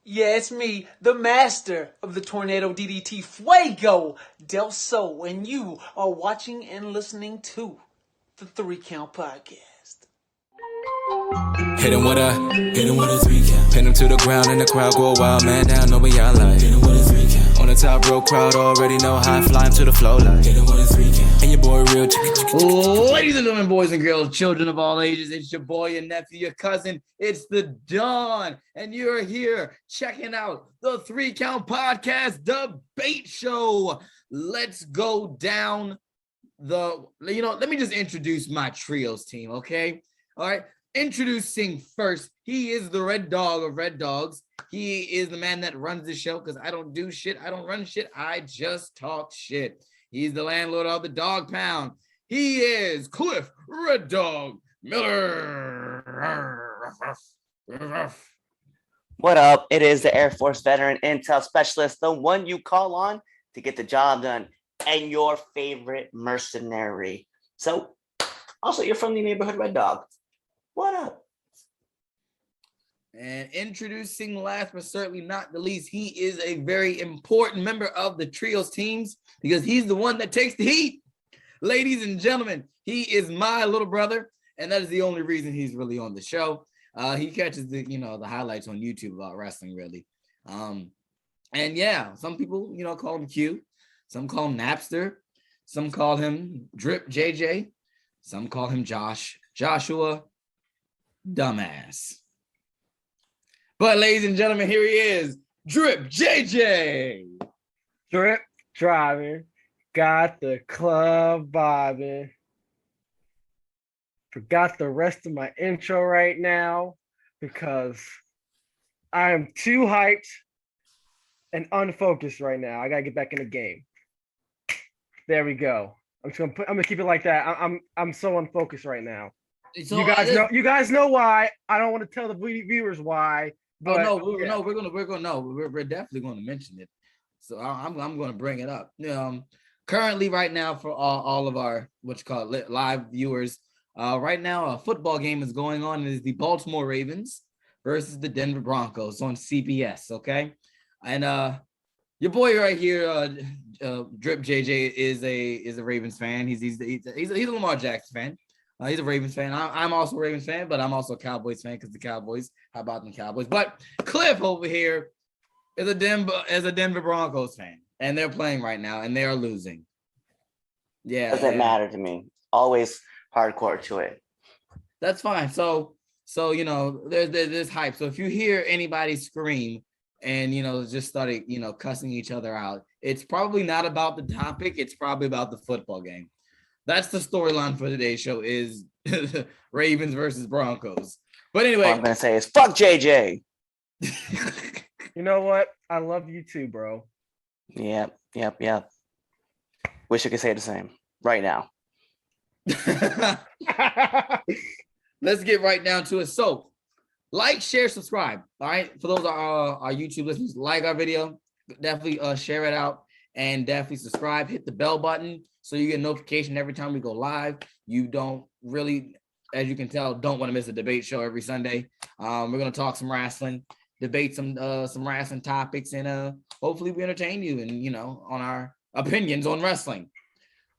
Yeah, it's me, the master of the Tornado DDT, Fuego Del Sol, and you are watching and listening to the Three Count Podcast. Hit him with a 3 count. Pin him to the ground and the crowd go wild, man down, know what y'all like. Hit him with a 3 count. On the top row, crowd already know how I fly him to the flow like. Hit him with a 3 count. And your boy real Ladies and gentlemen, boys and girls, children of all ages, it's your boy, your nephew, your cousin. It's the Dawn, and you're here checking out the 3 Count Podcast Debate Show. Let's go down let me just introduce my trios team, okay? All right. Introducing first, he is the Red Dog of Red Dogs. He is the man that runs the show because I don't do shit. I don't run shit. I just talk shit. He's the landlord of the Dog Pound. He is Cliff Red Dog Miller. What up? It is the Air Force veteran intel specialist, the one you call on to get the job done, and your favorite mercenary. So, also, you're from the neighborhood Red Dog. What up? And introducing last but certainly not the least, he is a very important member of the trios teams because he's the one that takes the heat. Ladies and gentlemen, he is my little brother, and that is the only reason he's really on the show. He catches the highlights on YouTube about wrestling, really. And yeah, some people call him Q, some call him Napster, some call him Drip JJ, some call him Joshua Dumbass. But ladies and gentlemen, here he is, Drip JJ. Drip driving, got the club bobbing. Forgot the rest of my intro right now because I am too hyped and unfocused right now. I gotta get back in the game. There we go. I'm gonna keep it like that. I'm so unfocused right now. So, you guys know why. I don't want to tell the viewers why. But, we're definitely going to mention it. So I'm going to bring it up. Currently, right now, for all of our live viewers, right now a football game is going on. It is the Baltimore Ravens versus the Denver Broncos on CBS. Okay, and your boy right here, Drip JJ, is a Ravens fan. He's a Lamar Jackson fan. He's a Ravens fan. I'm also a Ravens fan, but I'm also a Cowboys fan because the Cowboys. How about the Cowboys? But Cliff over here is a Denver Broncos fan, and they're playing right now, and they are losing. Yeah, doesn't matter to me. Always hardcore to it. That's fine. So there's hype. So if you hear anybody scream and just started cussing each other out, it's probably not about the topic. It's probably about the football game. That's the storyline for today's show is Ravens versus Broncos. But anyway, all I'm going to say is fuck JJ. You know what? I love you too, bro. Yep. Wish I could say the same right now. Let's get right down to it. So, like, share, subscribe. All right. For those our YouTube listeners, like our video, definitely share it out and definitely subscribe. Hit the bell button so you get a notification every time we go live. You don't really, as you can tell, don't want to miss a debate show every Sunday. We're gonna talk some wrestling, debate some wrestling topics, and hopefully we entertain you and on our opinions on wrestling.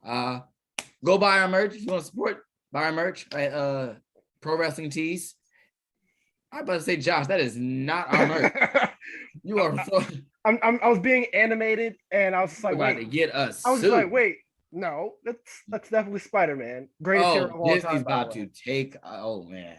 Go buy our merch if you want to support. Buy our merch at Pro Wrestling Tees. I'm about to say, Josh, that is not our merch. You are so. I was being animated, and I was just like, about to get us. I was just like, wait, no, that's definitely Spider-Man. Greatest hero of all Disney's time. About to take. Oh man.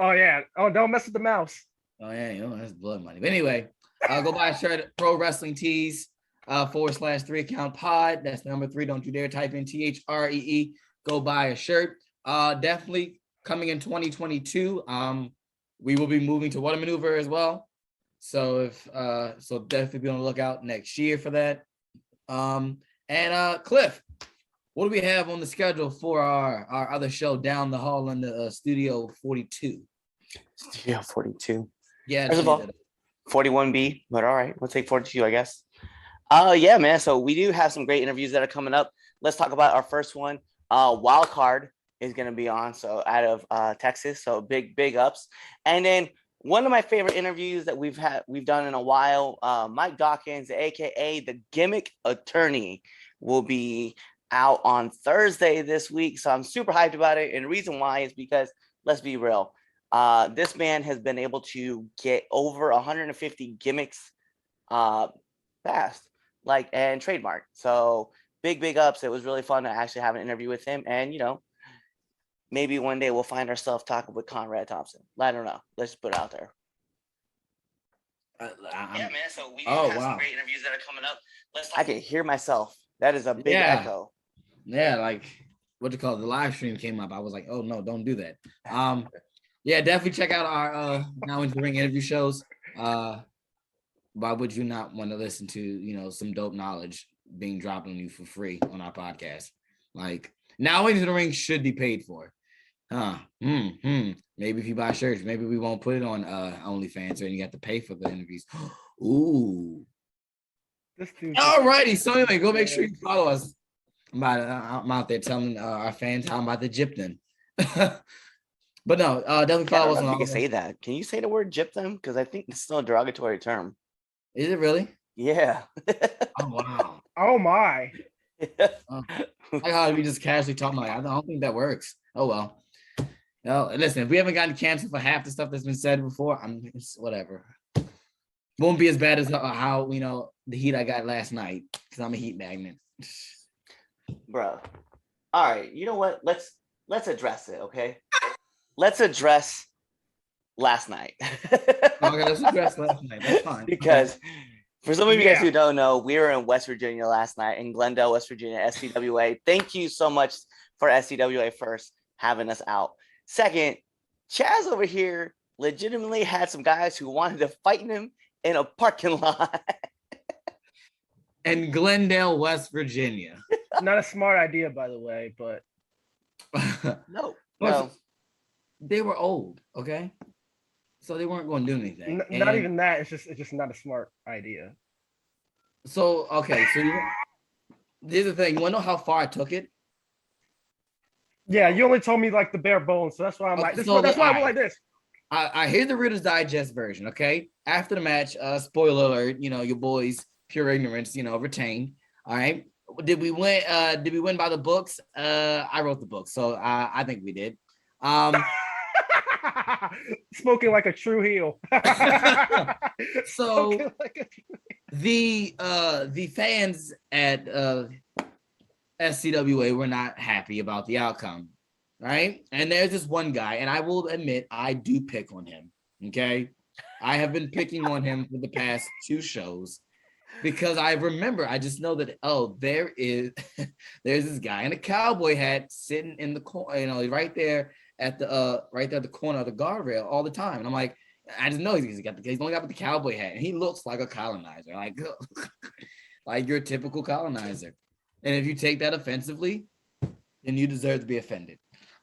Oh yeah. Oh, don't mess with the mouse. Oh yeah, that's blood money. But anyway, go buy a shirt at Pro Wrestling Tees /3 Count Pod. That's number 3. Don't you dare type in THREE. Go buy a shirt. Definitely coming in 2022. We will be moving to What a Maneuver as well. So definitely be on the lookout next year for that. And Cliff, what do we have on the schedule for our other show down the hall in the Studio 42? Studio 42. Yeah. First of all, 41B, but all right, we'll take 42, I guess. Yeah, man. So we do have some great interviews that are coming up. Let's talk about our first one. Wild Card is going to be on, so out of Texas. So big ups. And then one of my favorite interviews that we've done in a while. Mike Dawkins, aka the Gimmick Attorney, will be out on Thursday this week. So I'm super hyped about it. And the reason why is because, let's be real, this man has been able to get over 150 gimmicks fast, and trademark. So big ups. It was really fun to actually have an interview with him. And maybe one day we'll find ourselves talking with Conrad Thompson. I don't know. Let's put it out there. Yeah, man. So we have some great interviews that are coming up. I can hear myself. That is a big echo. Yeah, like what you call it, the live stream came up. I was like, oh no, don't do that. Yeah, definitely check out our Now Into the Ring interview shows. Why would you not want to listen to some dope knowledge being dropped on you for free on our podcast? Like, Now Into the Ring should be paid for. Maybe if you buy shirts, maybe we won't put it on OnlyFans, or you have to pay for the interviews. Ooh. Alrighty, so anyway, go make sure you follow us. I'm out there telling our fans how I'm about to gyp them. But no, definitely follow us on. You can say that. Can you say the word gyp them? Because I think it's still a derogatory term. Is it really? Yeah. Oh wow. Oh my. Like how we just casually talking about it. I don't think that works. Oh well. No, listen, if we haven't gotten canceled for half the stuff that's been said before, it's whatever. Won't be as bad as how the heat I got last night, because I'm a heat magnet. Bro. All right. You know what? Let's address it, okay? Let's address last night. Okay, let's address last night. That's fine. Because for some of you guys who don't know, we were in West Virginia last night, in Glendale, West Virginia, SCWA. Thank you so much for SCWA first having us out. Second, Chaz over here legitimately had some guys who wanted to fight him in a parking lot. In Glendale, West Virginia. Not a smart idea, by the way, but No. They were old, okay? So they weren't going to do anything. Not even that. It's just not a smart idea. So, okay. So here's the thing. You want to know how far I took it? Yeah, you only told me like the bare bones. So that's why I'm like, that's why I'm like this. I hear the Reader's Digest version, okay? After the match, spoiler alert, your boys, pure ignorance, retained. All right. Did we win by the books? I wrote the book, so I think we did. Smoking like a true heel. So the fans at SCWA were not happy about the outcome, right? And there's this one guy, and I will admit I do pick on him. Okay, I have been picking on him for the past 2 shows because I just know that there's this guy in a cowboy hat sitting in the corner, right there at the corner of the guardrail all the time, and I'm like, I just know he's only got the cowboy hat, and he looks like a colonizer, like your typical colonizer. And if you take that offensively, then you deserve to be offended.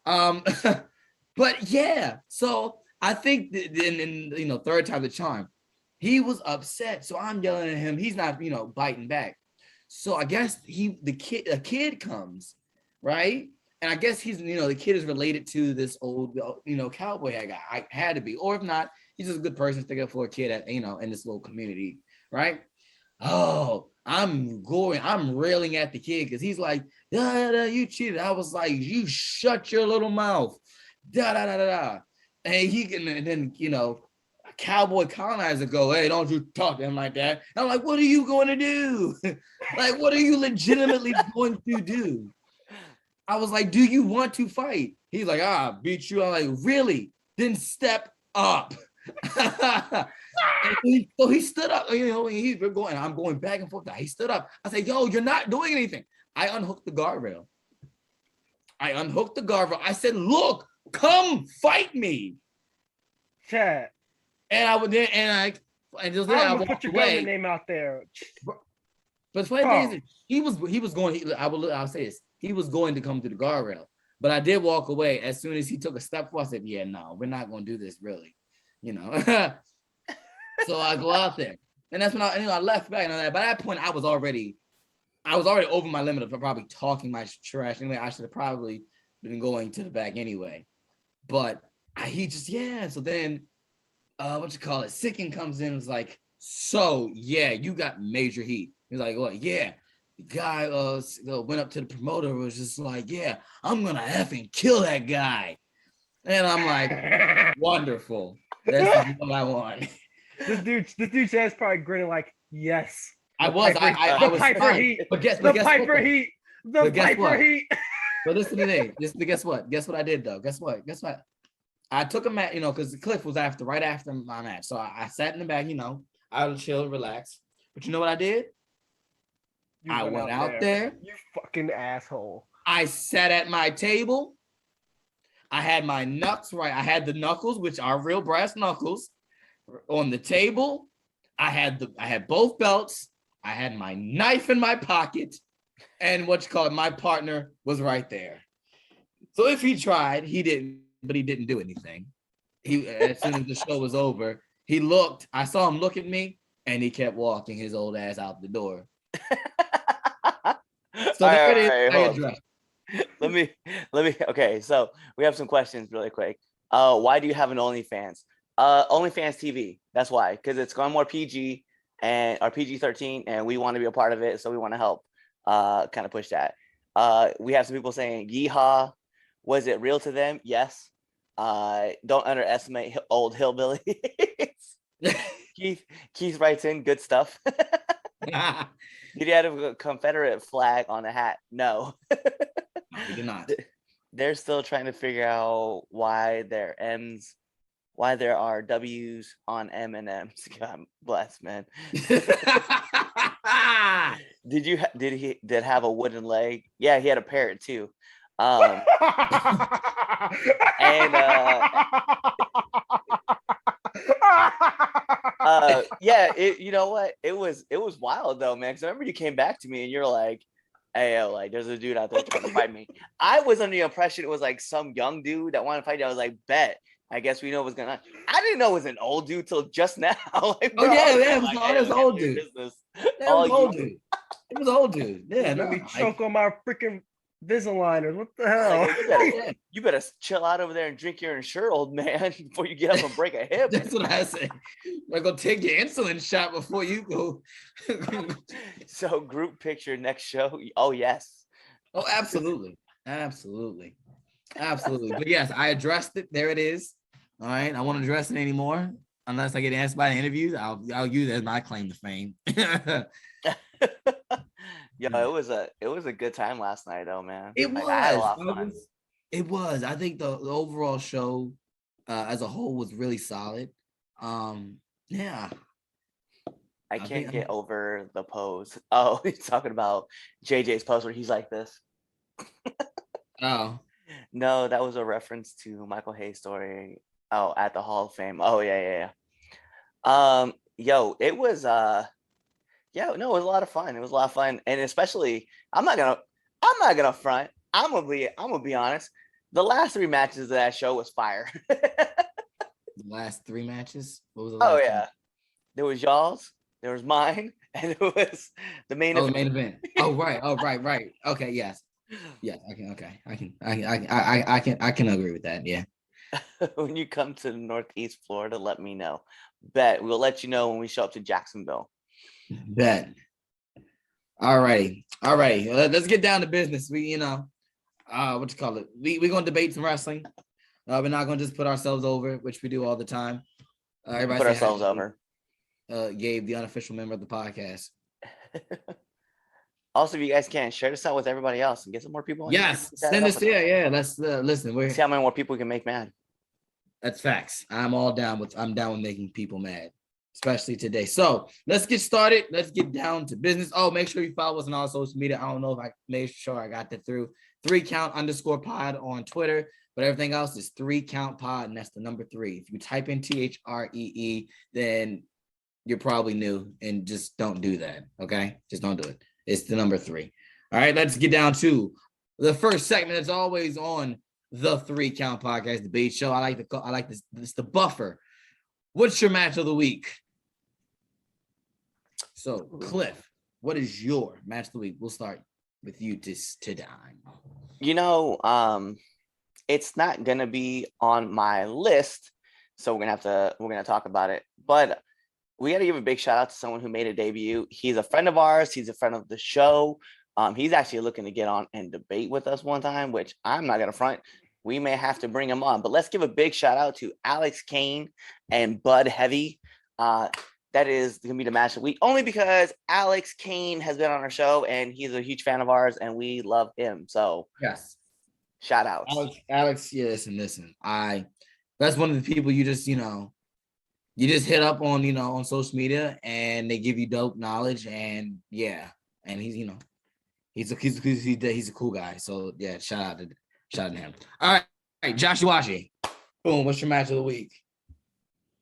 But yeah, so I think in third time the charm, he was upset. So I'm yelling at him. He's not, biting back. So I guess a kid comes, right? And I guess he's, the kid is related to this old, cowboy hat guy. I had to be, or if not, he's just a good person sticking up for a kid in this little community, right? Oh, I'm railing at the kid because he's like, you cheated. I was like, you shut your little mouth. And then a cowboy colonizer go, hey, don't you talk to him like that. And I'm like, what are you going to do? Like, what are you legitimately going to do? I was like, do you want to fight? He's like, beat you. I'm like, really? Then step up. So he stood up, we're going, I'm going back and forth. He stood up. I said, yo, you're not doing anything. I unhooked the guardrail. I said, look, come fight me. Chad. And I would then, I walked put your away. name out there. But the funny thing is, he was going, I'll say this, he was going to come to the guardrail. But I did walk away as soon as he took a step forward. I said, yeah, no, we're not going to do this really. So I go out there, and that's when I left back. And by that point, I was already over my limit of probably talking my trash. Anyway, I should have probably been going to the back anyway. But So then what you call it? Sicken comes in and is like, so yeah, you got major heat. He's like, what? Yeah. The guy went up to the promoter, was just like, yeah, I'm gonna effing kill that guy. And I'm like, wonderful. That's what I want. This dude's ass probably grinning like, yes. I The was, Piper- I the was Piper fine. Heat. But guess The what, Piper though? Heat. The But guess Piper what? Heat. But listen to me. Guess what? Guess what I did though? Guess what? I took a match, because Cliff was right after my match. So I sat in the back, I was chill, relax. But you know what I did? You I went out there. You fucking asshole. I sat at my table. I had my knucks right. I had the knuckles, which are real brass knuckles, on the table. I had both belts. I had my knife in my pocket, and my partner was right there. So if he tried, he didn't, but he didn't do anything. As soon as the show was over, he looked. I saw him look at me, and he kept walking his old ass out the door. So there it is. I addressed. Let me. Okay, so we have some questions really quick. Why do you have an OnlyFans? OnlyFans TV. That's why, because it's gone more PG or PG-13, and we want to be a part of it, so we want to help kind of push that. We have some people saying, "Yeehaw." Was it real to them? Yes. Don't underestimate old hillbillies. Keith writes in, good stuff. Did he have a Confederate flag on the hat? No. No, we did not. They're still trying to figure out why there are W's on M&Ms. God bless, man. Did he have a wooden leg? Yeah, he had a parrot too. And yeah, you know what? It was wild though, man. Because I remember you came back to me and you're like, "Hey, yo, like, there's a dude out there trying to fight me." I was under the impression it was like some young dude that wanted to fight you. I was like, "Bet." I guess we know what's going on. I didn't know it was an old dude till just now. Like, Oh yeah, it was like, all this old dude. It was old dude. It was old dude. Yeah, Let me choke on my freaking Invisalign. What the hell? Like, you better chill out over there and drink your Ensure, old man, before you get up and break a hip. That's what I say. Like, go take your insulin shot before you go. So, group picture next show. Oh yes. Oh, absolutely. But yes, I addressed it. There it is. All right. I won't address it anymore unless I get asked by the interviews. I'll use it as my claim to fame. Yo, it was a good time last night, though, man. It was. I had a lot of fun. It was. I think the overall show as a whole was really solid. Yeah. I can't get over the pose. Oh, he's talking about JJ's pose where he's like this. Oh. No, that was a reference to Michael Hayes' story. Oh, at the Hall of Fame. Oh, yeah. Yo, it was yeah, no, it was a lot of fun. It was a lot of fun. And especially, I'm not gonna front. I'm gonna be honest. The last 3 matches of that show was fire. The last 3 matches? What was the last? Oh yeah. There was y'all's, there was mine, and it was the main event. The main event. Oh right. Okay, yes. Yeah, I can agree with that. Yeah. When you come to Northeast Florida, let me know. Bet we'll let you know when we show up to Jacksonville. Bet. All righty. Let's get down to business. We, what you call it? We're gonna debate some wrestling. We're not gonna just put ourselves over, which we do all the time. Everybody put ourselves over. Gabe, the unofficial member of the podcast. Also, if you guys can share this out with everybody else and get some more people on. Yes, send this. Yeah. Let's listen. See how many more people we can make mad. That's facts. I'm down with making people mad, especially today. So let's get started. Let's get down to business. Oh, make sure you follow us on all social media. I don't know if I made sure I got that through. 3count_pod on Twitter, but everything else is 3countpod, and that's the number 3. If you type in THREE, then you're probably new, and just don't do that. Okay, just don't do it. It's the number 3. All right, let's get down to the first segment that's always on the 3 Count Podcast debate show. I like this. It's the buffer. What's your match of the week? So, Cliff, what is your match of the week? We'll start with you today. It's not gonna be on my list So we're gonna talk about it. But we got to give a big shout out to someone who made a debut. He's a friend of ours. He's a friend of the show. He's actually looking to get on and debate with us one time, which I'm not gonna front. We may have to bring him on, but let's give a big shout out to Alex Kane and Bud Heavy. That is gonna be the match of the week, only because Alex Kane has been on our show and he's a huge fan of ours, and we love him. So Yes. shout out. Alex, yeah, listen. That's one of the people you just hit up on, on social media, and they give you dope knowledge, and yeah, and he's a cool guy. So yeah, shout out to him. All right, Josh Washi. Boom, what's your match of the week?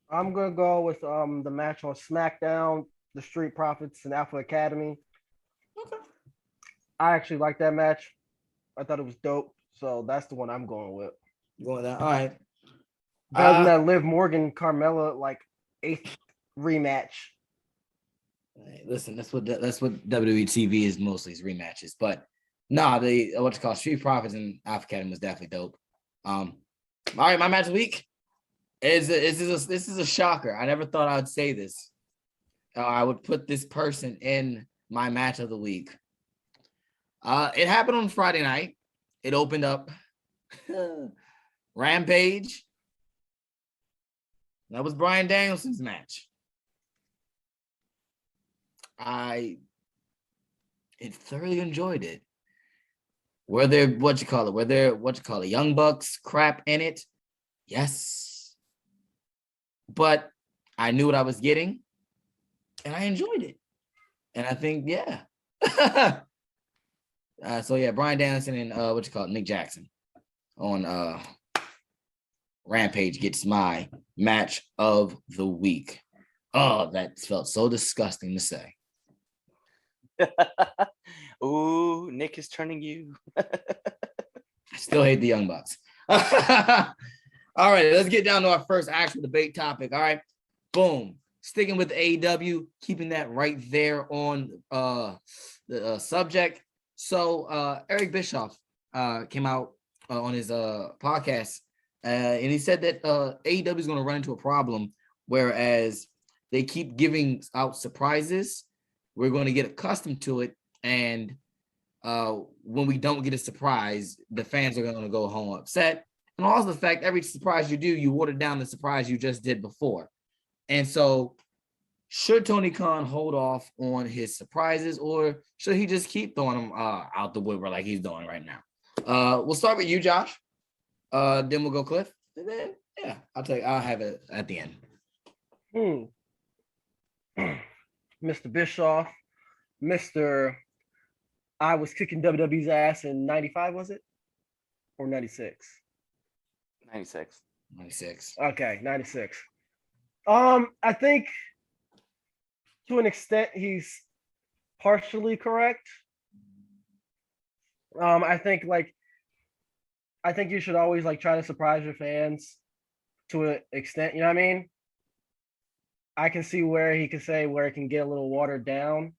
I'm gonna go with the match on SmackDown, the Street Profits and Alpha Academy. Okay. I actually like that match. I thought it was dope, so that's the one I'm going with. Go with that. All right. Better than that Liv Morgan Carmella like 8th rematch. Listen, that's what WWE TV is mostly, is rematches. But no, the Street Profits and Alpha Academy was definitely dope. All right, my match of the week is this is a shocker. I never thought I would say this. I would put this person in my match of the week. It happened on Friday night. It opened up Rampage. That was Bryan Danielson's match. I thoroughly enjoyed it. Were there Young Bucks crap in it? Yes. But I knew what I was getting, and I enjoyed it. And I think, yeah. So yeah, Bryan Danielson and Nick Jackson on Rampage gets my match of the week. Oh, that felt so disgusting to say. Ooh, Nick is turning you. I still hate the Young Bucks. All right, let's get down to our first actual debate topic. All right, boom. Sticking with AEW, keeping that right there on the subject. So Eric Bischoff came out on his podcast, and he said that AEW is going to run into a problem, whereas they keep giving out surprises. We're going to get accustomed to it, and when we don't get a surprise, the fans are going to go home upset. And also the fact every surprise you do, you water down the surprise you just did before. And so should Tony Khan hold off on his surprises, or should he just keep throwing them out the woodwork like he's doing right now? We'll start with you, Josh. Then we'll go Cliff. And then, yeah, I'll have it at the end. Mr. Bischoff, Mr. I was kicking WWE's ass in 95, was it? Or 96? 96. 96. Okay, 96. I think to an extent he's partially correct. I think you should always try to surprise your fans to an extent, you know what I mean? I can see where he could say where it can get a little watered down,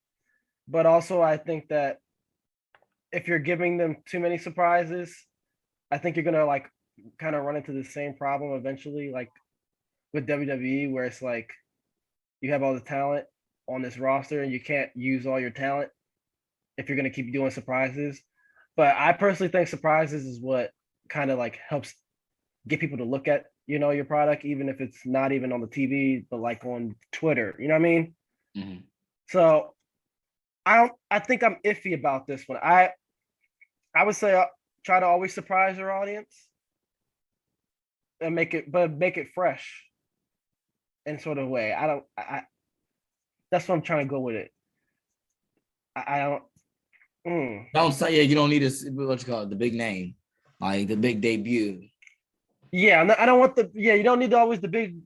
but also I think that if you're giving them too many surprises, I think you're gonna kind of run into the same problem eventually, with WWE, where it's you have all the talent on this roster and you can't use all your talent if you're gonna keep doing surprises. But I personally think surprises is what kind of helps get people to look at your product, even if it's not even on the TV, but on Twitter, you know what I mean? Mm-hmm. So I think I'm iffy about this one. I would say try to always surprise your audience and make it fresh in sort of way. That's what I'm trying to go with it. I don't. Don't say you don't need the big name, the big debut. Yeah, I don't want you don't need always the big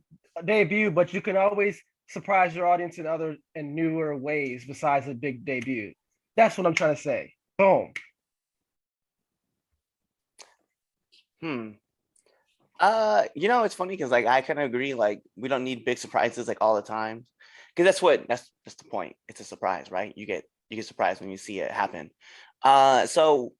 debut, but you can always surprise your audience in newer ways besides a big debut. That's what I'm trying to say. Boom. It's funny because I kind of agree. We don't need big surprises all the time, because that's the point. It's a surprise, right? You get surprised when you see it happen. So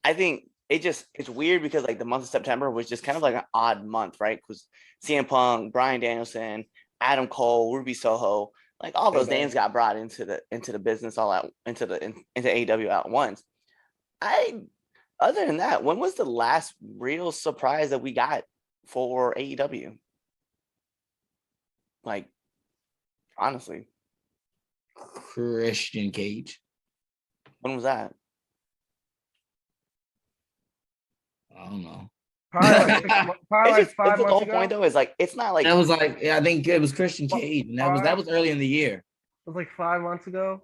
I think it's weird because like the month of September was just kind of like an odd month, right? Because CM Punk, Bryan Danielson, Adam Cole, Ruby Soho, like all those names got brought into the business all out into AEW at once. Other than that, when was the last real surprise that we got for AEW? Like, honestly, Christian Cage. when was that? I don't know. Probably like It's just, 5 the months whole ago. point though is like it's not like That was like, yeah, I think it was Christian Cage, and that was early in the year. It was like 5 months ago.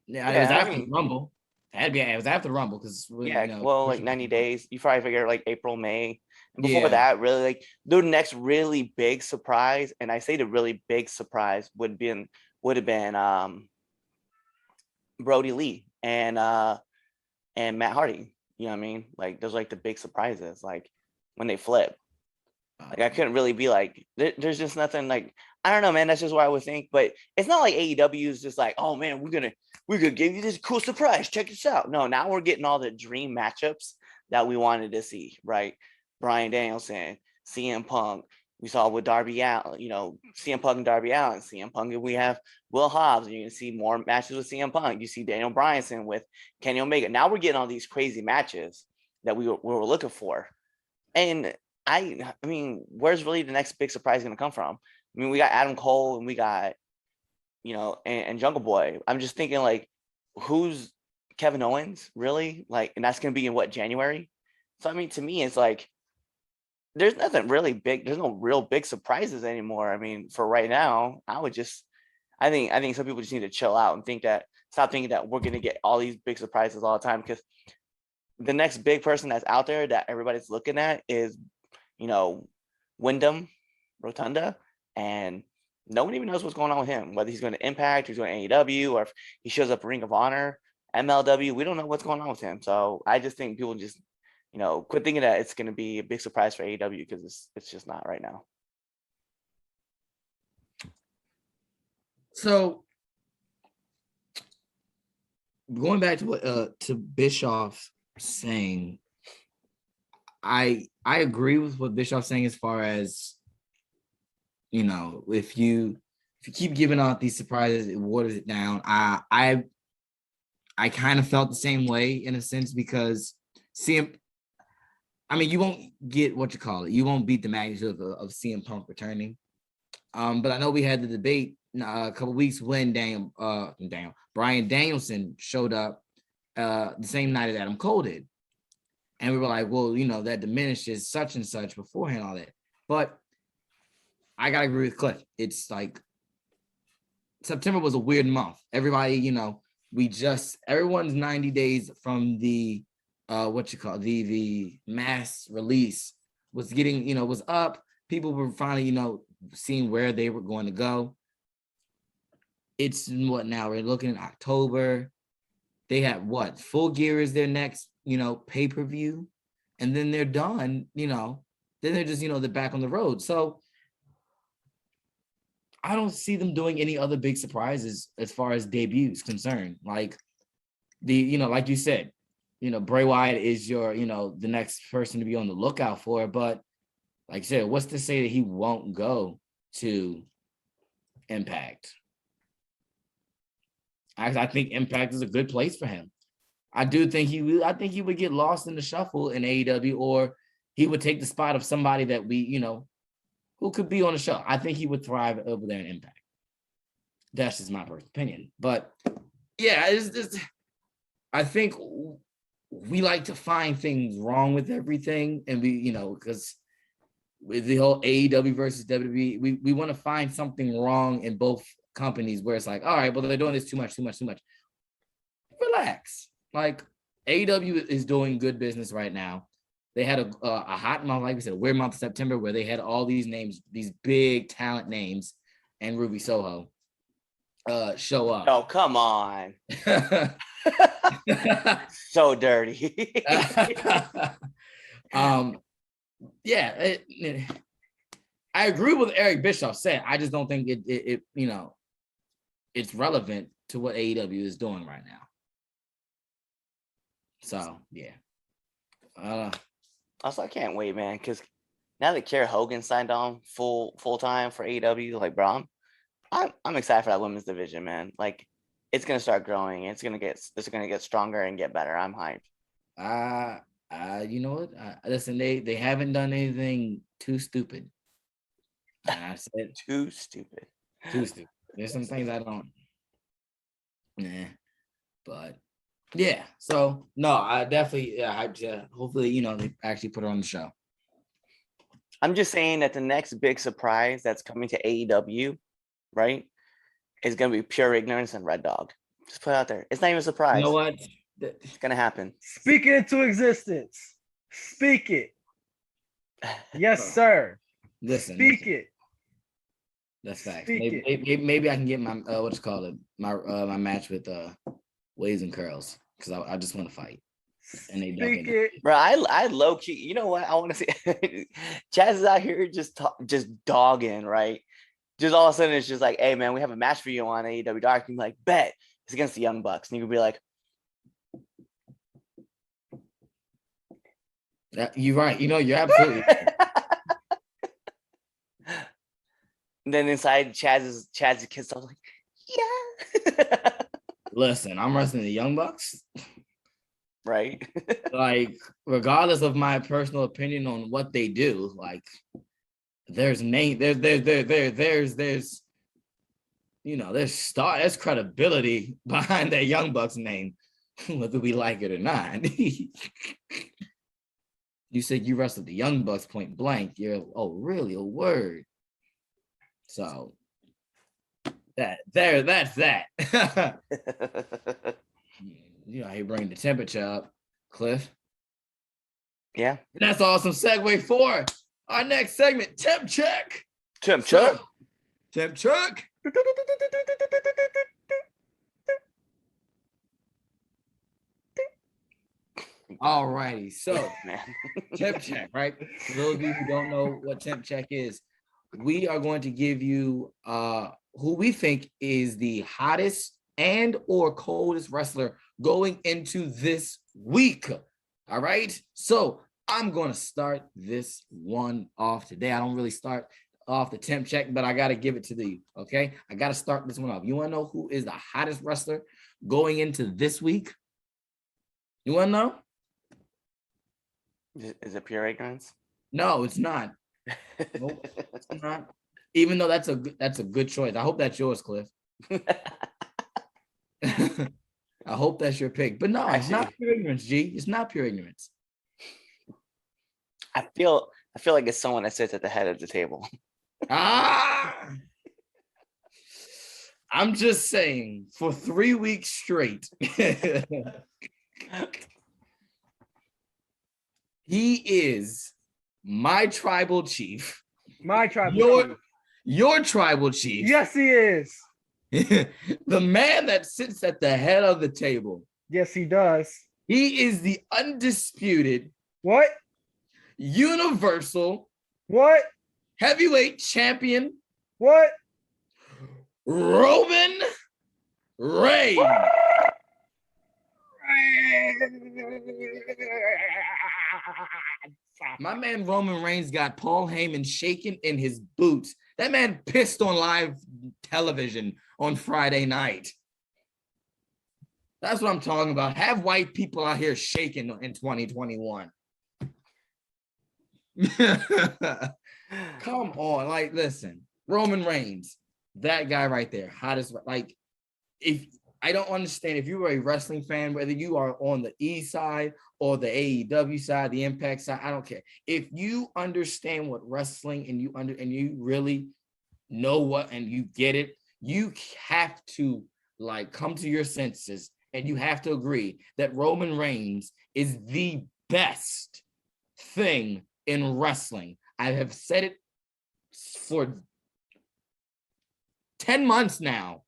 Yeah, it was Yeah, I after mean- Rumble. It was after Rumble because yeah, well, like 90 days. You probably figure like April, May. And before Yeah. that, really like the next really big surprise, and I say the really big surprise would have been Brody Lee and Matt Hardy. You know what I mean? Like those are like the big surprises, like when they flip. Like I couldn't really be like, there's just nothing like, I don't know, man. That's just what I would think. But it's not like AEW is just like, oh man, we're gonna give you this cool surprise. Check this out. No, now we're getting all the dream matchups that we wanted to see, right? Bryan Danielson, CM Punk. We saw with Darby Allin, CM Punk and Darby Allin. CM Punk, and we have Will Hobbs, and you're gonna see more matches with CM Punk. You see Daniel Bryanson with Kenny Omega. Now we're getting all these crazy matches that we were looking for. And I mean, where's really the next big surprise going to come from? I mean, we got Adam Cole and we got, and Jungle Boy. I'm just thinking like, who's Kevin Owens really? Like, and that's going to be in what, January? So, I mean, to me, it's like, there's nothing really big. There's no real big surprises anymore. I mean, for right now, I think some people just need to chill out and stop thinking that we're going to get all these big surprises all the time, because the next big person that's out there that everybody's looking at is, Wyndham Rotunda, and no one even knows what's going on with him, whether he's going to Impact, he's going to AEW, or if he shows up Ring of Honor, MLW. We don't know what's going on with him. So I just think people just, quit thinking that it's going to be a big surprise for AEW, because it's just not right now. So going back to what to Bischoff saying, I agree with what Bischoff's saying as far as, if you keep giving out these surprises, it waters it down. I kind of felt the same way in a sense, because CM, I mean, you won't get you won't beat the magnitude of CM Punk returning. But I know we had the debate a couple weeks when Bryan Danielson showed up the same night as Adam Cole did. And we were like, well, that diminishes such and such beforehand, all that. But I got to agree with Cliff. It's like September was a weird month. Everybody, everyone's 90 days from the, the mass release was getting, was up. People were finally, seeing where they were going to go. It's what now? We're looking at October. They have what? Full Gear is their next, pay-per-view. And then they're done, then they're just, they're back on the road. So I don't see them doing any other big surprises as far as debuts concerned. Like like you said, Bray Wyatt is your, the next person to be on the lookout for. But like I said, what's to say that he won't go to Impact? I think Impact is a good place for him. I do think I think he would get lost in the shuffle in AEW, or he would take the spot of somebody that we, who could be on the show. I think he would thrive over there in Impact. That's just my personal opinion. But yeah, it's just, I think we like to find things wrong with everything. And we, because with the whole AEW versus WWE, we want to find something wrong in both companies where it's like, all right, well, they're doing this too much. Relax. Like, AEW is doing good business right now. They had a hot month, like we said, a weird month of September, where they had all these names, these big talent names, and Ruby Soho show up. Oh, come on. So dirty. Yeah, I agree with Eric Bischoff said. I just don't think it it's relevant to what AEW is doing right now. So yeah. Also, I can't wait, man, because now that Kiera Hogan signed on full time for AEW, like, bro, I'm excited for that women's division, man. Like, it's gonna start growing. It's gonna get stronger and get better. I'm hyped. You know what? Listen, they haven't done anything too stupid. I said Too stupid. too stupid. There's some things I don't. But yeah. So no, I definitely hyped. Hopefully, they actually put her on the show. I'm just saying that the next big surprise that's coming to AEW, right, is gonna be Pure Ignorance and Red Dog. Just put it out there. It's not even a surprise. You know what? It's gonna happen. Speak it into existence. Speak it. Yes, sir. Listen. Speak it. That's facts. Speak Maybe I can get my my match with Waves and Curls because I just want to fight. And they Speak it. Bro, I low key. You know what? I want to see. Chaz is out here just dogging, right? Just all of a sudden, it's just like, hey man, we have a match for you on AEW Dark. And you're like, bet it's against the Young Bucks, and you could be like, you're right. You're absolutely. And then inside Chaz's kids, I was like, yeah. Listen, I'm wrestling the Young Bucks. Right. Like, regardless of my personal opinion on what they do, like, there's there's credibility behind that Young Bucks name, whether we like it or not. You said you wrestled the Young Bucks point blank. Really? A word. So that's that. He bring the temperature up, Cliff. Yeah. And that's awesome segue for our next segment, Temp Check. Temp Check. Temp Check. All righty. So, Man. Temp Check, right? For those of you who don't know what Temp Check is, we are going to give you who we think is the hottest and or coldest wrestler going into this week. All right. So I'm going to start this one off today. I don't really start off the temp check, but I got to give it to you. Okay. I got to start this one off. You want to know who is the hottest wrestler going into this week? You want to know? Is it Pure Ignorance? No, it's not. Nope, it's not. Even though that's a good choice. I hope that's yours, Cliff. I hope that's your pick. But no, it's not pure ignorance, G. It's not pure ignorance. I feel like it's someone that sits at the head of the table. I'm just saying, for 3 weeks straight, he is my tribal chief. My tribal chief. Your tribal chief. Yes, he is. The man that sits at the head of the table. Yes, he does. He is the undisputed What? Universal What? Heavyweight Champion. What? Roman Reigns. My man Roman Reigns got Paul Heyman shaking in his boots. That man pissed on live television on Friday night. That's what I'm talking about. Have white people out here shaking in 2021. Come on, like, listen, Roman Reigns, that guy right there, hottest. Like, if I don't understand, if you are a wrestling fan, whether you are on the E side or the AEW side, the Impact side, I don't care. If you understand what wrestling and you really know what and you get it, you have to like come to your senses and you have to agree that Roman Reigns is the best thing in wrestling. I have said it for 10 months now.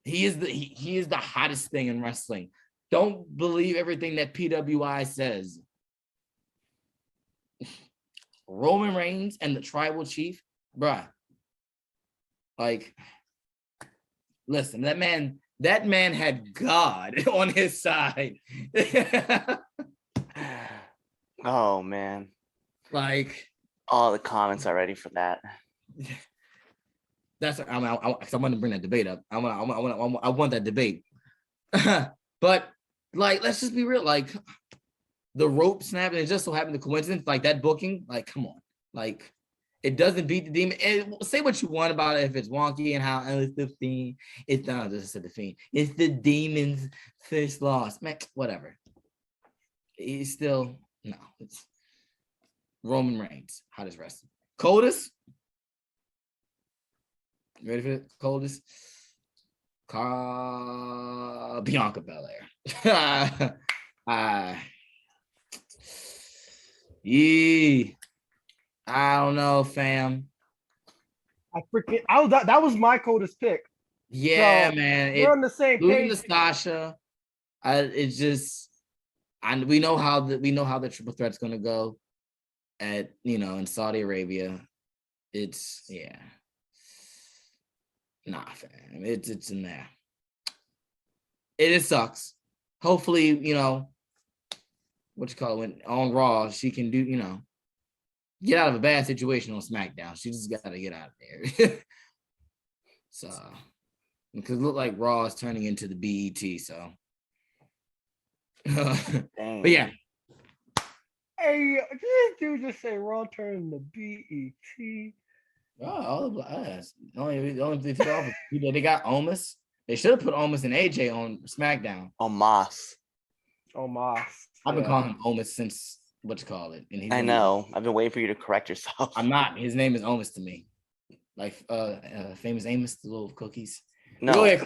He is the hottest thing in wrestling. Don't believe everything that PWI says. Roman Reigns and the tribal chief, bruh. Like, listen, that man That man had God on his side. Oh man, Like, all the comments are ready for that. that's I want to bring that debate up. I want that debate. But like, let's just be real. Like, the rope snapping, it just so happened the coincidence, like that booking. Like, come on, like. It doesn't beat the demon. And say what you want about it if it's wonky and how it's the Fiend. It's not just the Fiend. It's the demon's first loss. Man, whatever. He's still no. It's Roman Reigns, hottest wrestler. Coldest. You ready for it? Coldest? Bianca Belair. I don't know, fam. That was my coldest pick. Yeah, So, man. we're on the same Losing page. to Sasha, it's just, and we know how the triple threat's gonna go at in Saudi Arabia. It's nah, fam. It's in there. It sucks. Hopefully, what you call it, when on Raw, she can do, get out of a bad situation on SmackDown. She just got to get out of there. So, because it looked like Raw is turning into the BET. So, but yeah. Hey, this dude just say Raw turned the BET. Oh, all the blast. Only they got Omos. They should have put Omos and AJ on SmackDown. Omos. Omos. I've been calling him Omos since what you call it. And I know. I've been waiting for you to correct yourself. I'm not. His name is Omos to me. Like famous Amos, the little cookies. No. Go ahead,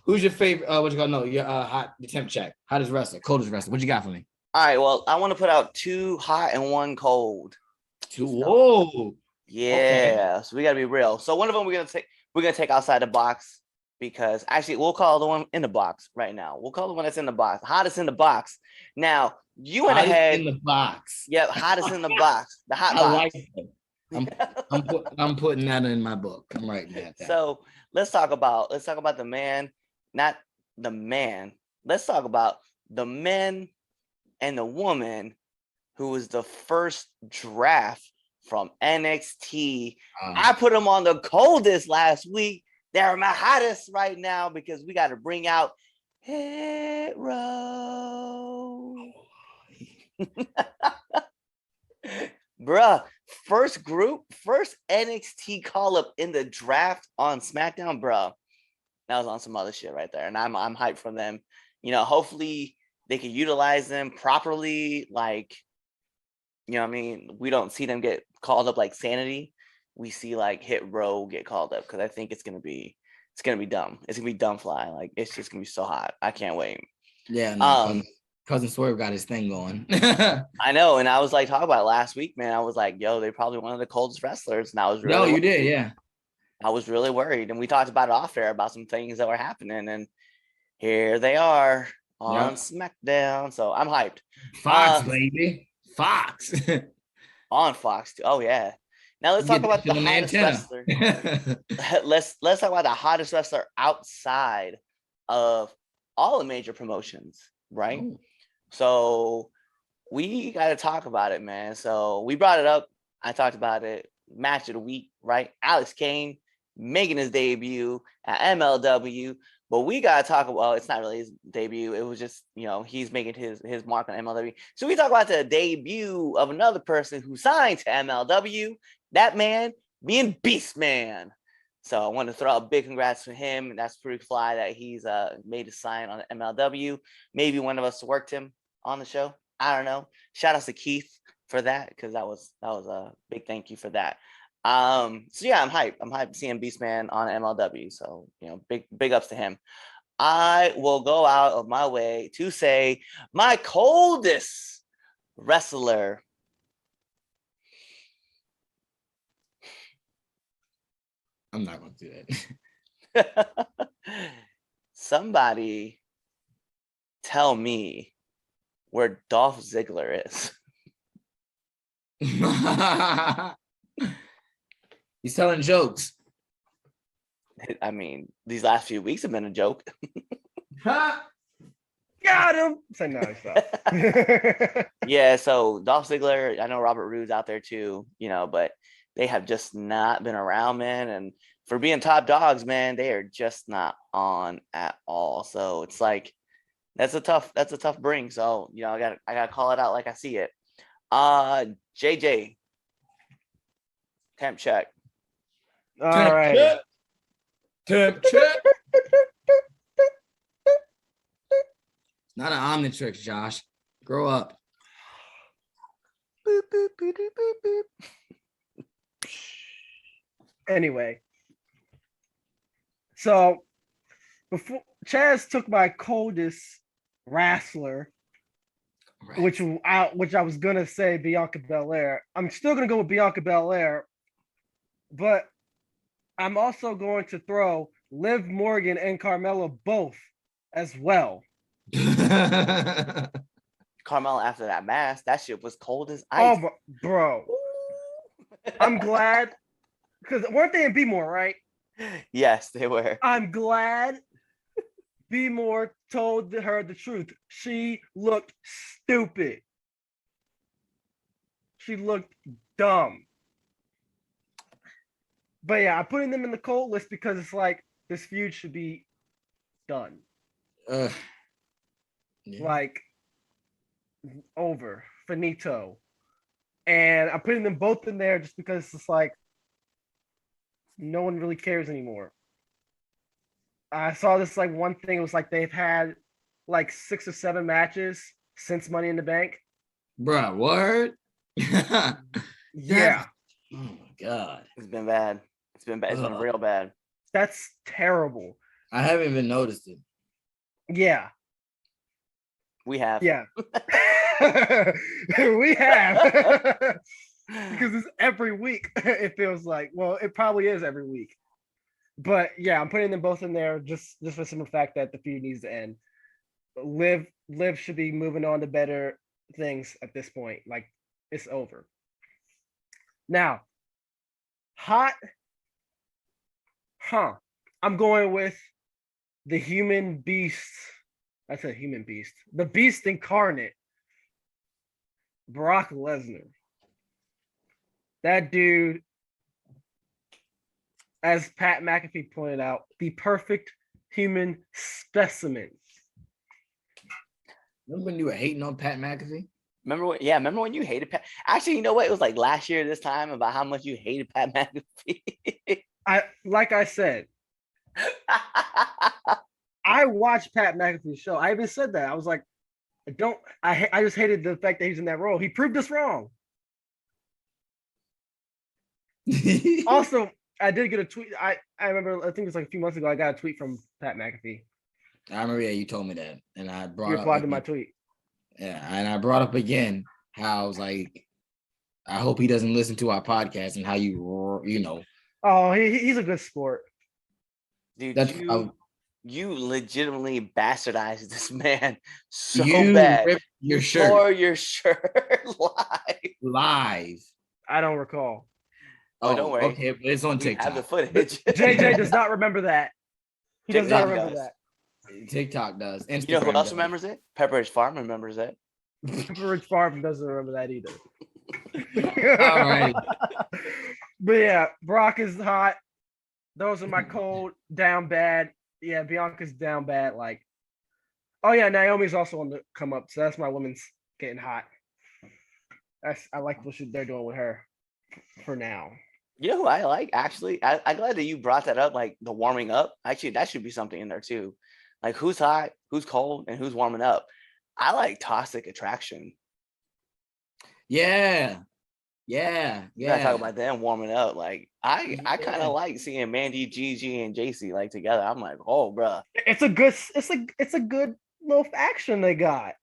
who's your favorite? What you call? No, your the temp check. Hottest wrestler, coldest wrestler. What you got for me? All right. Well, I want to put out 2 hot and 1 cold. Whoa. Yeah. Okay. So we gotta be real. So one of them we're gonna take outside the box because actually we'll call the one in the box right now. We'll call the one that's in the box, hottest in the box. Now you went ahead in the box. Yep, hottest in the box. The hot I box. like it. I'm putting that in my book. I'm writing that down. So let's talk about the man, not the man. Let's talk about the men and the woman who was the first draft from NXT. I put them on the coldest last week. They're my hottest right now because we got to bring out Hit Row. Bruh, first NXT call up in the draft on SmackDown, bro. That was on some other shit right there, and I'm hyped for them. Hopefully they can utilize them properly. Like, what I mean, we don't see them get called up like Sanity. We see like Hit Row get called up because I think it's gonna be dumb. It's gonna be dumb fly. Like it's just gonna be so hot. I can't wait. Yeah. No, Cousin Swerve got his thing going. I know, and I was like talking about it last week, man. I was like, yo, they're probably one of the coldest wrestlers, and I was really you did, yeah. I was really worried, and we talked about it off air about some things that were happening, and here they are on SmackDown. So I'm hyped. Fox, baby, Fox on Fox too. Oh yeah. Now let's talk about the hottest wrestler. let's talk about the hottest wrestler outside of all the major promotions, right? Oh. So we got to talk about it, man. So we brought it up. I talked about it. Match of the week, right? Alex Kane making his debut at MLW. But we got to talk about, it's not really his debut. It was just, he's making his mark on MLW. So we talk about the debut of another person who signed to MLW. That man being Beastman. So I want to throw out a big congrats to him. And that's pretty fly that he's made a sign on MLW. Maybe one of us worked him on the show. I don't know. Shout out to Keith for that, because that was a big thank you for that. So yeah, I'm hyped. I'm hyped seeing Beastman on MLW. So big ups to him. I will go out of my way to say my coldest wrestler. I'm not going to do that. Somebody tell me where Dolph Ziggler is. He's telling jokes. I mean, these last few weeks have been a joke. Got him. Say no, stop. Yeah, so Dolph Ziggler, I know Robert Roode's out there too, but they have just not been around, man. And for being top dogs, man, they are just not on at all. So it's like that's a tough bring. So I gotta call it out like I see it. JJ, temp check. All right. Temp check. Not an Omnitrix, Josh. Grow up. Boop, boop, boop, boop, boop, boop. Anyway, so before Chaz took my coldest wrestler, which I was gonna say Bianca Belair. I'm still gonna go with Bianca Belair, but I'm also going to throw Liv Morgan and Carmella both as well. Carmella after that mask, that shit was cold as ice. Oh, bro. I'm glad because weren't they in Be More, right? Yes, they were. I'm glad Be More told her the truth. She looked stupid. She looked dumb. But yeah, I'm putting them in the cold list because it's like this feud should be done. Yeah. Like over, finito. And I'm putting them both in there just because it's like no one really cares anymore. I saw this like one thing, it was like they've had like 6 or 7 matches since Money in the Bank. Bruh, word? Yeah. Oh my God. It's been bad. It's been bad. It's been real bad. That's terrible. I haven't even noticed it. Yeah. We have. Yeah. We have. Because it's every week, it feels like. Well, it probably is every week. But yeah, I'm putting them both in there just for the simple fact that the feud needs to end. Liv should be moving on to better things at this point. Like, it's over. Now, hot. I'm going with the human beast. I said human beast. The beast incarnate. Brock Lesnar. That dude, as Pat McAfee pointed out, the perfect human specimen. Remember when you were hating on Pat McAfee? Remember when you hated Pat? Actually, you know what? It was like last year this time about how much you hated Pat McAfee. Like I said, I watched Pat McAfee's show. I even said that. I was like, I just hated the fact that he's in that role. He proved us wrong. Also, I did get a tweet. I remember, I think it was like a few months ago, I got a tweet from Pat McAfee. I remember, yeah, you told me that. And I brought You up replied to my tweet. Yeah, and I brought up again how I was like, I hope he doesn't listen to our podcast and how you know. Oh, he's a good sport. Dude, That's you legitimately bastardized this man so you bad. ripped your shirt Tore your shirt live. I don't recall. Oh, don't worry. Okay, but it's on We TikTok. have the footage. JJ does not remember that. He does not remember does. that. TikTok does. Instagram You know who else does. remembers it? Pepperidge Farm remembers it. Rich Farm doesn't remember that either. All right. But yeah, Brock is hot. Those are my cold, down bad. Yeah, Bianca's down bad. Like, oh yeah, Naomi's also on the come up. So that's my women's getting hot. I like what they're doing with her for now. You know who I like? Actually, I'm glad that you brought that up. Like the warming up. Actually, that should be something in there too. Like who's hot, who's cold, and who's warming up. I like Toxic Attraction. Yeah. You gotta talk about them warming up. Like I kind Yeah. of like seeing Mandy, Gigi, and JC like together. I'm like, oh, bruh. It's a good little faction they got.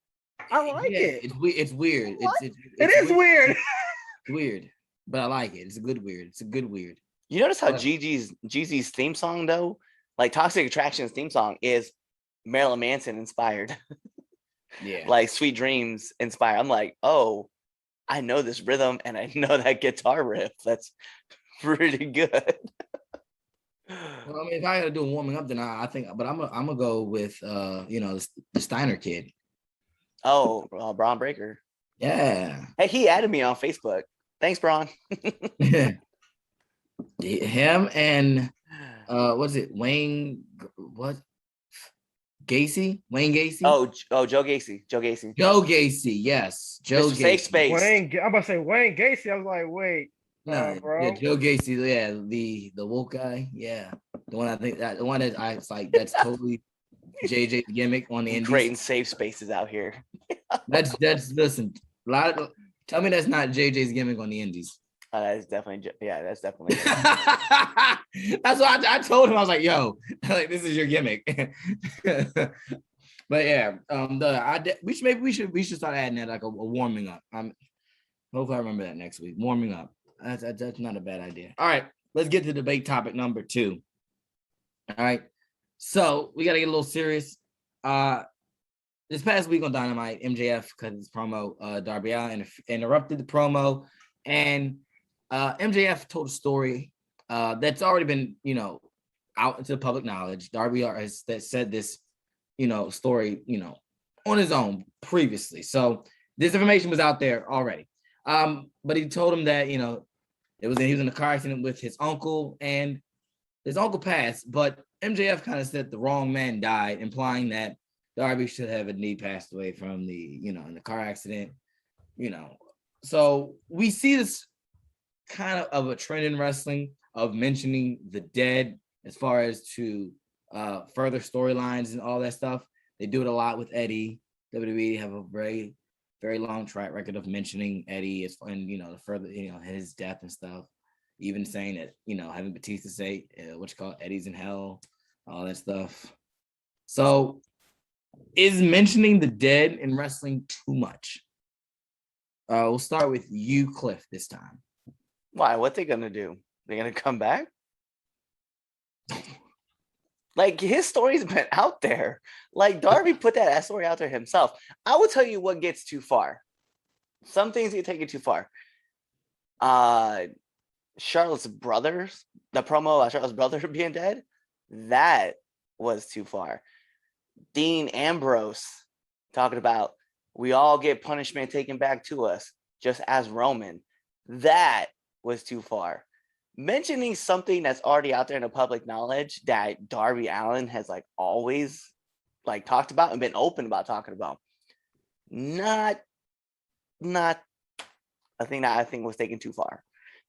I like it. It's weird. It's It is weird. It's weird, but I like it. It's a good weird. It's a good weird. You notice how What? Gigi's theme song though, like Toxic Attraction's theme song is Marilyn Manson inspired, Yeah. like Sweet Dreams inspired. I'm like, oh, I know this rhythm and I know that guitar riff. That's pretty good. Well, I mean, if I gotta do a warming up, then I think, but I'm gonna go with the Steiner kid. Oh, Braun Breaker. Yeah. Hey, he added me on Facebook. Thanks, Braun. Him and what's it? Wayne what? Gacy? Wayne Gacy? Oh, Joe Gacy. Joe Gacy. Joe Gacy, yes. Joe Mr. Safe Gacy. Space. I'm about to say Wayne Gacy. I was like, wait, No, bro. yeah, Joe Gacy, yeah, the woke guy, yeah. The one that I it's like that's totally JJ's gimmick on the indies. Creating safe spaces out here. That's listen, tell me that's not JJ's gimmick on the indies. That's definitely, yeah, that's definitely. That's why I told him, I was like, yo, like this is your gimmick. But yeah, we should start adding that like a warming up. Hopefully I remember that next week. Warming up. That's not a bad idea. All right, let's get to debate topic number 2. All right, so we got to get a little serious. This past week on Dynamite, MJF cut his promo, Darby Allin interrupted the promo, and MJF told a story that's already been, out into the public knowledge. Darby has said this, story, on his own previously. So this information was out there already. But he told him that, he was in a car accident with his uncle, and his uncle passed, but MJF kind of said the wrong man died, implying that Darby should have indeed passed away from the, in the car accident, So we see this kind of a trend in wrestling of mentioning the dead as far as to further storylines and all that stuff. They do it a lot with Eddie. WWE have a very, very long track record of mentioning Eddie and the further, his death and stuff. Even saying that, having Batista say Eddie's in hell, all that stuff. So is mentioning the dead in wrestling too much? We'll start with you, Cliff, this time. Why? What they gonna do? They gonna come back? Like, his story's been out there. Like, Darby put that story out there himself. I will tell you what gets too far. Some things get taken too far. Charlotte's brothers, the promo about Charlotte's brother being dead, that was too far. Dean Ambrose talking about we all get punishment taken back to us, just as Roman. That was too far. Mentioning something that's already out there in the public knowledge that Darby Allin has always talked about and been open about talking about. Not a thing that I think was taken too far.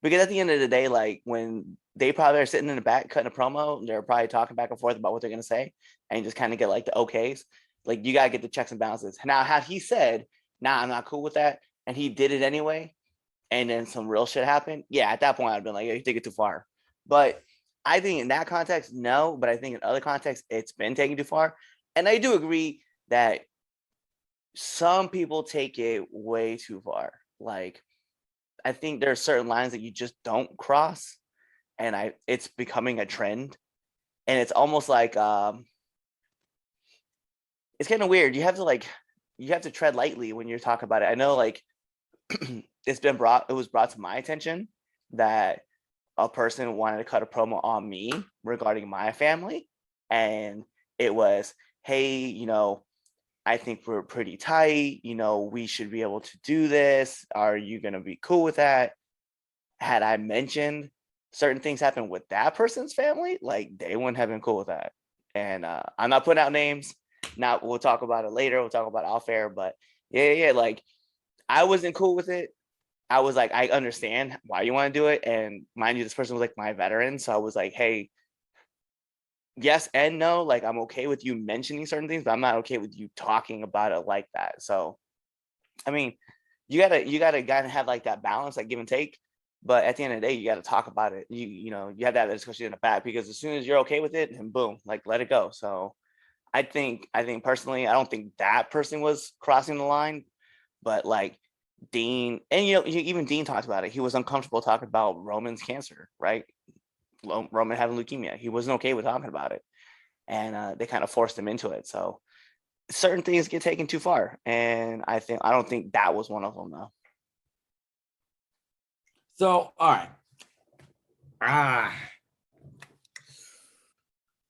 Because at the end of the day, when they probably are sitting in the back cutting a promo, they're probably talking back and forth about what they're going to say and just kind of get the okays. You got to get the checks and balances. Now, had he said, nah, I'm not cool with that, and he did it anyway, and then some real shit happened, yeah, at that point, I'd been like, yeah, you take it too far. But I think in that context, no. But I think in other contexts, it's been taken too far. And I do agree that some people take it way too far. I think there are certain lines that you just don't cross. And it's becoming a trend. And it's almost like, it's kind of weird. You have to tread lightly when you're talking about it. I know it was brought to my attention that a person wanted to cut a promo on me regarding my family. And it was, hey, I think we're pretty tight. We should be able to do this. Are you going to be cool with that? Had I mentioned certain things happen with that person's family, they wouldn't have been cool with that. And I'm not putting out names. We'll talk about it later. We'll talk about it off air. But yeah. I wasn't cool with it. I was like, I understand why you want to do it. And mind you, this person was my veteran. So I was like, hey, yes and no. I'm okay with you mentioning certain things, but I'm not okay with you talking about it like that. So, I mean, you gotta kind of have that balance, give and take. But at the end of the day, you got to talk about it. You have that discussion in the back, because as soon as you're okay with it, and boom, let it go. So I think personally, I don't think that person was crossing the line, but Dean, and even Dean talked about it. He was uncomfortable talking about Roman's cancer, right? Roman having leukemia. He wasn't okay with talking about it, and they kind of forced him into it. So certain things get taken too far, and I don't think that was one of them, though. So, all right.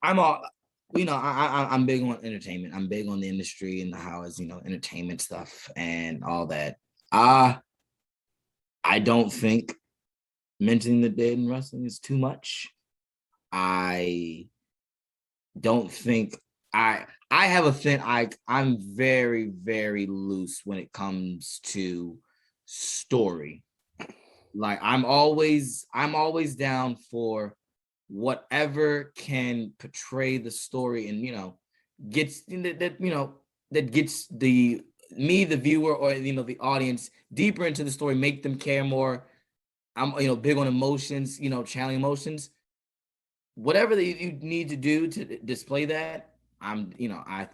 I'm all, I'm big on entertainment. I'm big on the industry and how it's, entertainment stuff and all that. I don't think mentioning the dead in wrestling is too much. I don't think I have a thing. I'm very, very loose when it comes to story. Like I'm always down for whatever can portray the story and gets that gets the viewer or the audience deeper into the story, make them care more. I'm big on emotions, channeling emotions. Whatever that you need to do to display that, I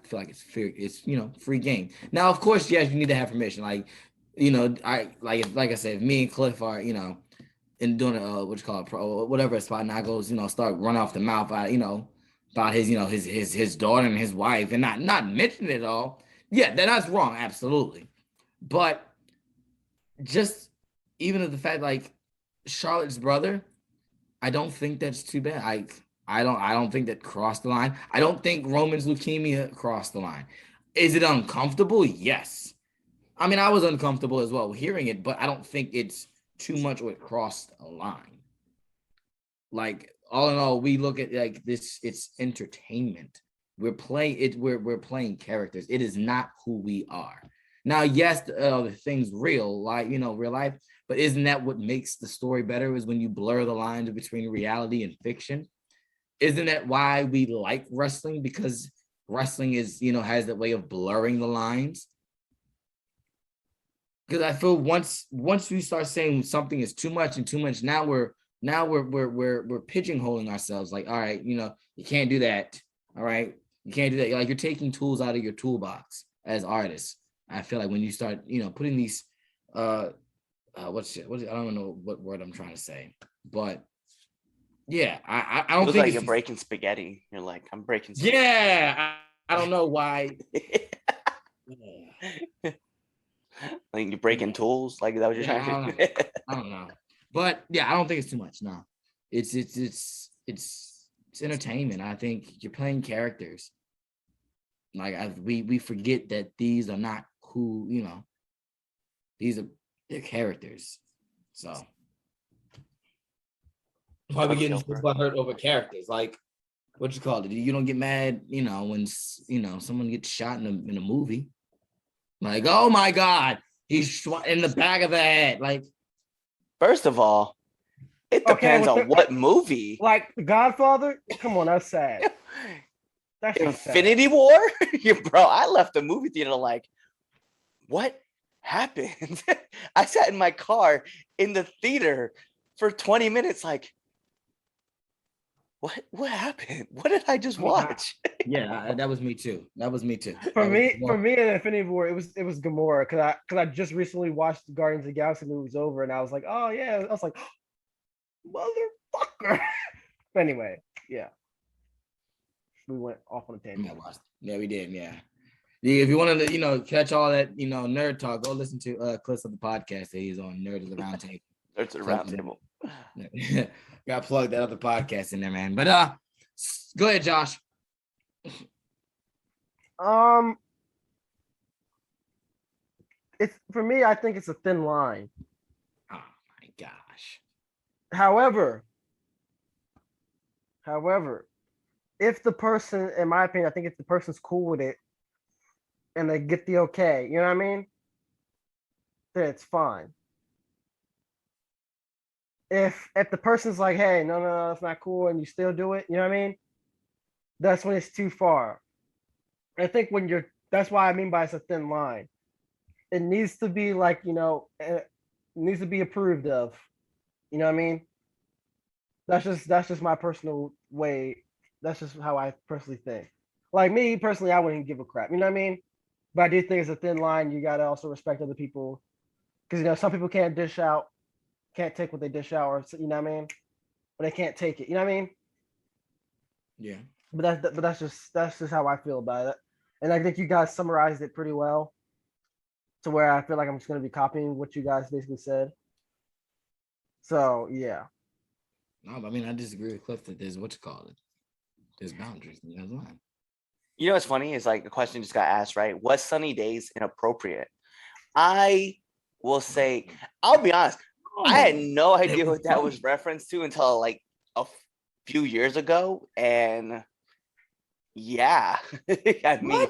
feel like it's fair, it's free game. Now, of course, yes, you need to have permission. Like, I like I said, if me and Cliff are, and doing what you call it, whatever spot, and I goes, start running off the mouth, about his, his daughter and his wife, and not mention it all. Yeah, that's wrong, absolutely. But just even of the fact, like Charlotte's brother, I don't think that's too bad. I don't think that crossed the line. I don't think Roman's leukemia crossed the line. Is it uncomfortable? Yes. I mean, I was uncomfortable as well hearing it, but I don't think it's too much or it crossed a line. Like all in all, we look at like this, it's entertainment. We're playing characters. It is not who we are. Now, yes, the thing's real, like real life. But isn't that what makes the story better? Is when you blur the lines between reality and fiction? Isn't that why we like wrestling? Because wrestling is, has that way of blurring the lines. Because I feel once we start saying something is too much and too much, now we're pigeonholing ourselves. Like, all right, you can't do that. All right, you can't do that. Like you're taking tools out of your toolbox as artists. I feel like when you start, putting these I don't know what word I'm trying to say, but yeah, I don't Feels think like you're breaking spaghetti. You're like, I'm breaking spaghetti. Yeah, I don't know why. Like you're breaking tools. Like that what you're trying to do? I don't know, but yeah, I don't think it's too much. No, it's entertainment. I think you're playing characters. Like we forget that these are not who these are. They're characters. So why we getting people hurt over characters? Like what you call it? You don't get mad, when someone gets shot in a movie. Like, oh my God, he's shot in the back of the head. Like, first of all, it depends on what movie. Like The Godfather? Come on, that's sad. That's Infinity sad. War? Bro, I left the movie theater like, what happened? I sat in my car in the theater for 20 minutes like, what happened? What did I just watch? Yeah, that was me too. For me, in Infinity War, it was Gamora because I just recently watched the Guardians of the Galaxy movies over, and I was like, oh yeah, I was like, motherfucker. Anyway, yeah, we went off on a tangent. Yeah, we did. Yeah. If you want to, catch all that, nerd talk, go listen to clips of the podcast that he's on, Nerd of the Round Table. Nerd of the Round Table. Got to plug that other podcast in there, man. But go ahead, Josh. It's for me. I think it's a thin line. Oh my gosh. However, if the person, in my opinion, I think if the person's cool with it and they get the okay, you know what I mean? Then it's fine. If the person's like, hey, no, it's not cool, and you still do it, you know what I mean? That's when it's too far. I think that's why I mean by it's a thin line. It needs to be like, it needs to be approved of. You know what I mean? That's just my personal way. That's just how I personally think. Like me personally, I wouldn't give a crap. You know what I mean? But I do think it's a thin line. You gotta also respect other people, because some people can't take what they dish out, or you know what I mean? But they can't take it. You know what I mean? Yeah. But that's just how I feel about it. And I think you guys summarized it pretty well, to where I feel like I'm just gonna be copying what you guys basically said. So yeah. No, I mean I disagree with Cliff that there's what you call it. There's boundaries. That's fine. You know what's funny is like a question just got asked, right? Was Sunny Days inappropriate? I will say, I'll be honest, I had no idea what that was referenced to until like a few years ago. And yeah, I mean,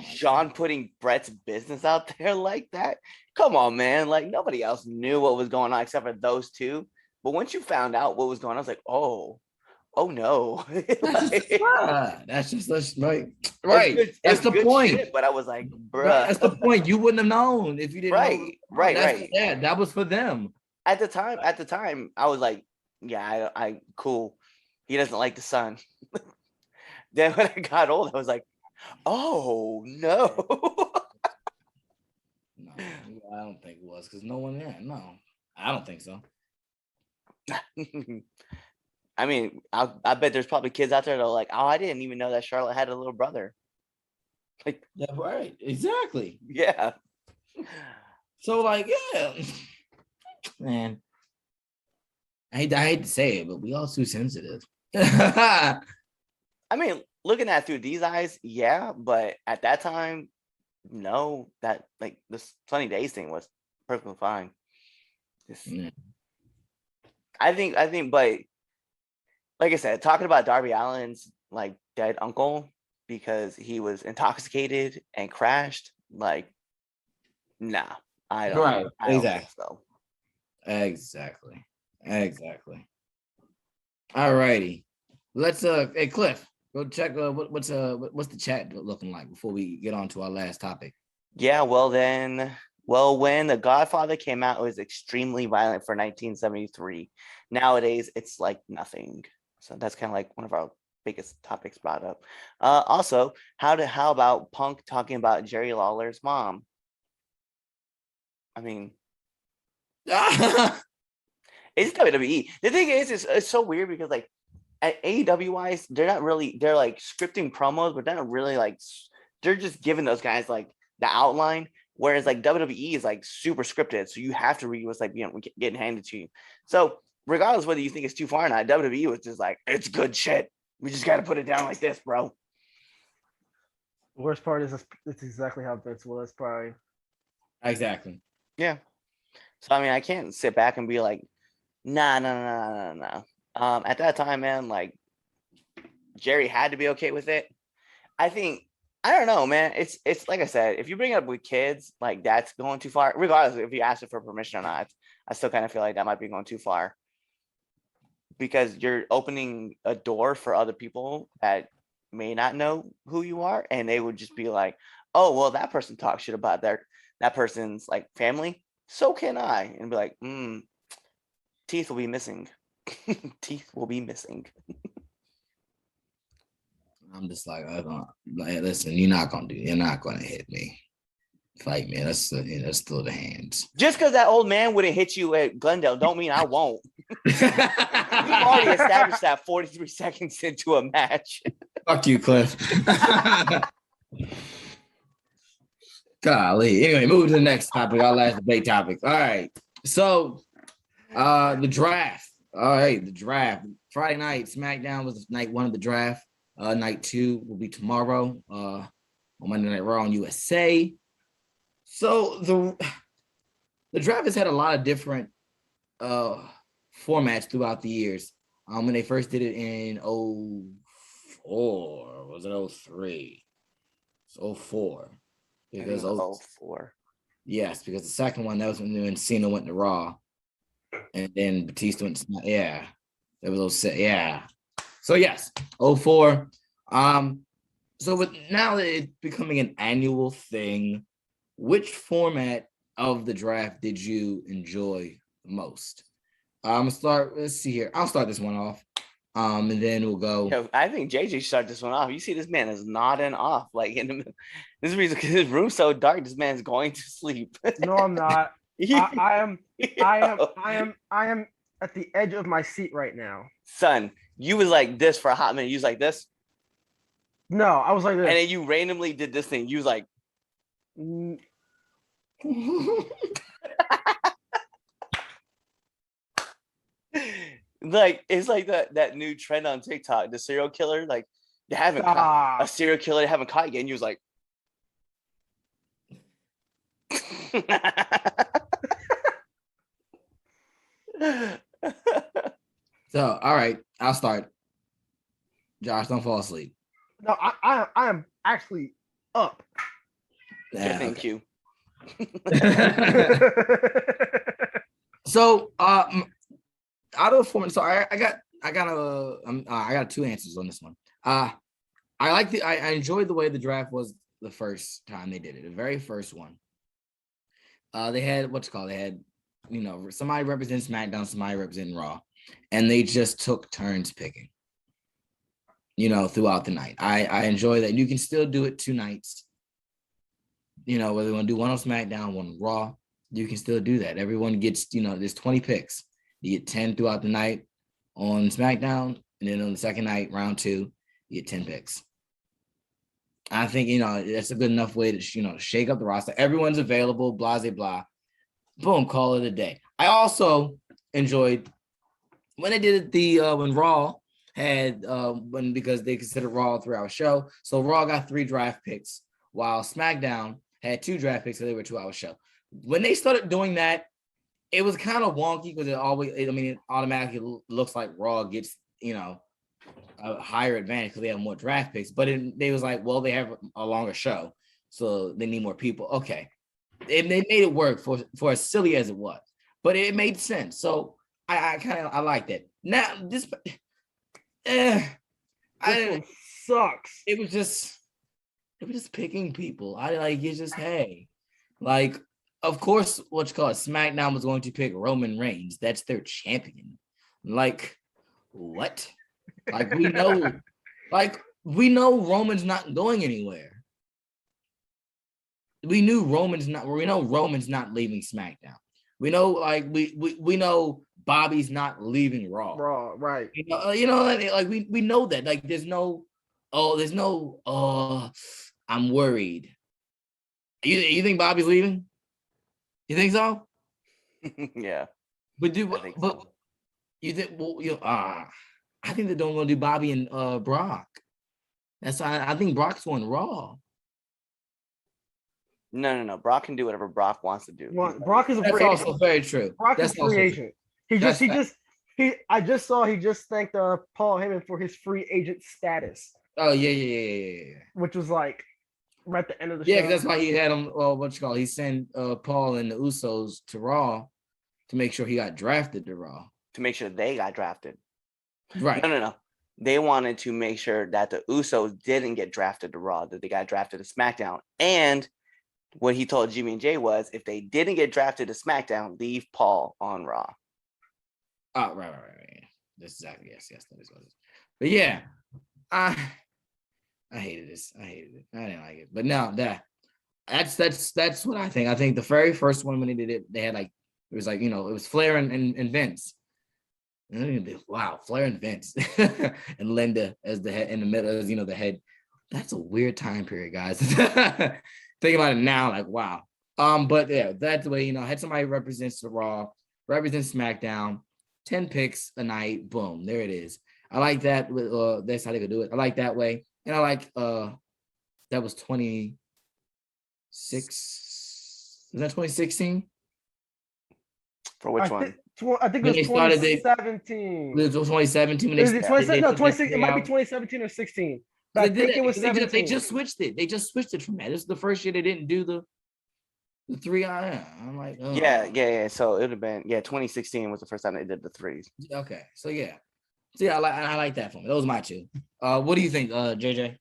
Sean putting Brett's business out there like that. Come on, man. Like nobody else knew what was going on except for those two. But once you found out what was going on, I was like, oh no. That's just right. Right. It's That's the good point. shit, but I was like, bruh. That's the point. You wouldn't have known if you didn't know. Right. Yeah, that was for them. At the time, I was like, yeah, I cool. He doesn't like the sun. Then when I got old, I was like, oh no. No, I don't think it was because no one there. No, I don't think so. I mean, I bet there's probably kids out there that are like, oh, I didn't even know that Charlotte had a little brother. Like, Yeah, right. Exactly. yeah. So, like, yeah, man. I hate to say it, but we all too sensitive. I mean, looking at it through these eyes, yeah, but at that time, no, that like this Sunny Days thing was perfectly fine. Yeah. I think, but like I said, talking about Darby Allin's like dead uncle because he was intoxicated and crashed, like, nah, I don't. Right, I don't exactly. think so. Exactly. All righty. Let's hey Cliff, go check what's the chat looking like before we get on to our last topic. Yeah, well, when The Godfather came out, it was extremely violent for 1973. Nowadays, it's like nothing. So that's kind of like one of our biggest topics brought up. Also, how about Punk talking about Jerry Lawler's mom? I mean, it's WWE. The thing is, it's so weird because like at AEW wise, they're like scripting promos, but they're not really like, they're just giving those guys like the outline. Whereas like WWE is like super scripted, so you have to read what's like getting handed to you. So regardless whether you think it's too far or not, WWE was just like, it's good shit. We just got to put it down like this, bro. The worst part is it's exactly how Vince was probably. Exactly. Yeah. So I mean, I can't sit back and be like, nah. At that time, man, like Jerry had to be okay with it. I don't know, man. It's like I said, if you bring it up with kids, like that's going too far. Regardless if you ask it for permission or not, I still kind of feel like that might be going too far because you're opening a door for other people that may not know who you are, and they would just be like, "Oh, well, that person talks shit about that person's like family. So can I?" And be like, teeth will be missing. Teeth will be missing. I'm just like, listen, you're not gonna hit me. Fight me. That's still the hands. Just because that old man wouldn't hit you at Glendale, don't mean I won't. We've already established that 43 seconds into a match. Fuck you, Cliff. Golly. Anyway, move to the next topic. Our last debate topic. All right. So, the draft. All right, the draft. Friday night, SmackDown was night one of the draft. Night two will be tomorrow on Monday Night Raw on USA. So the draft has had a lot of different formats throughout the years. When they first did it in 04, was it 03? It's 04. Because 04. Yes, because the second one, that was when Cena went to Raw. And then Batista went to yeah. It was 06, yeah. So yes, 04. So with now that it's becoming an annual thing, which format of the draft did you enjoy the most? Let's see here. I'll start this one off. And then we'll go. Yo, I think JJ start this one off. You see, this man is nodding off. Like in the middle. This reason because his room's so dark, this man's going to sleep. No, I'm not. I am at the edge of my seat right now. Son, you was like this for a hot minute. You was like this. No, I was like this. And then you randomly did this thing. You was like, like it's like that new trend on TikTok, the serial killer. Like They haven't caught Stop. a serial killer. They haven't caught yet. And you was like, So, all right, I'll start. Josh, don't fall asleep. No, I am actually up. Yeah, thank okay. you. So, out of the four, so I got two answers on this one. I enjoyed the way the draft was the first time they did it, the very first one. They had they had, somebody represent SmackDown, somebody representing Raw, and they just took turns picking, throughout the night. I enjoy that. You can still do it 2 nights. Whether you want to do one on SmackDown, one on Raw, you can still do that. Everyone gets, there's 20 picks. You get 10 throughout the night on SmackDown, and then on the second night, round 2, you get 10 picks. I think, that's a good enough way to, shake up the roster. Everyone's available, blah, blah, blah. Boom, call it a day. I also enjoyed when they did it, when Raw had, because they considered Raw a 3-hour show. So Raw got 3 draft picks, while SmackDown had 2 draft picks, so they were a 2-hour show. When they started doing that, it was kind of wonky because it automatically looks like Raw gets, a higher advantage because they have more draft picks. But they was like, well, they have a longer show, so they need more people. Okay, they made it work for as silly as it was, but it made sense. So I like that. Now this one sucks. It was just picking people. Hey, like, of course, SmackDown was going to pick Roman Reigns. That's their champion. Like, what? Like, we know Roman's not going anywhere. We know Roman's not leaving SmackDown. We know, we know Bobby's not leaving Raw. Raw, right. We know that. Like, there's no, I'm worried. You think Bobby's leaving? You think so? Yeah. But so. you think, I think they're going to do Bobby and Brock. That's why I think Brock's going Raw. No. Brock can do whatever Brock wants to do. Brock is a That's free also agent. very true. Brock is free agent. I just saw he just thanked Paul Heyman for his free agent status. Oh yeah. Which was like right at the end of the show. Yeah, because that's why he had him. He sent Paul and the Usos to Raw to make sure he got drafted to Raw. To make sure they got drafted. Right. No. They wanted to make sure that the Usos didn't get drafted to Raw, that they got drafted to SmackDown. And what he told Jimmy and Jay was, if they didn't get drafted to SmackDown, leave Paul on Raw. Oh, right. That's exactly, yes, that is what it is. But yeah, I hated this. I didn't like it. But no, that's what I think. I think the very first one when they did it, they had it was Flair and Vince. Wow, Flair and Vince and Linda as the head in the middle, as the head. That's a weird time period, guys. Think about it now, like wow. But yeah, that's the way, had somebody represents the Raw, represents SmackDown, 10 picks a night, boom, there it is. I like that. That's how they could do it. I like that way, and I like that was 26. Is that 2016? For which one? I think it was 2017. It was 2017 when they started. No, 2016. It might be 2017 or 16. But I think it was 17. They just switched it. They just switched it from that. This is the first year they didn't do the 3 hour. I'm like, oh. Yeah. So it would have been 2016 was the first time they did the 3s. Okay, so yeah. I like that for me. Those are my 2. What do you think, JJ?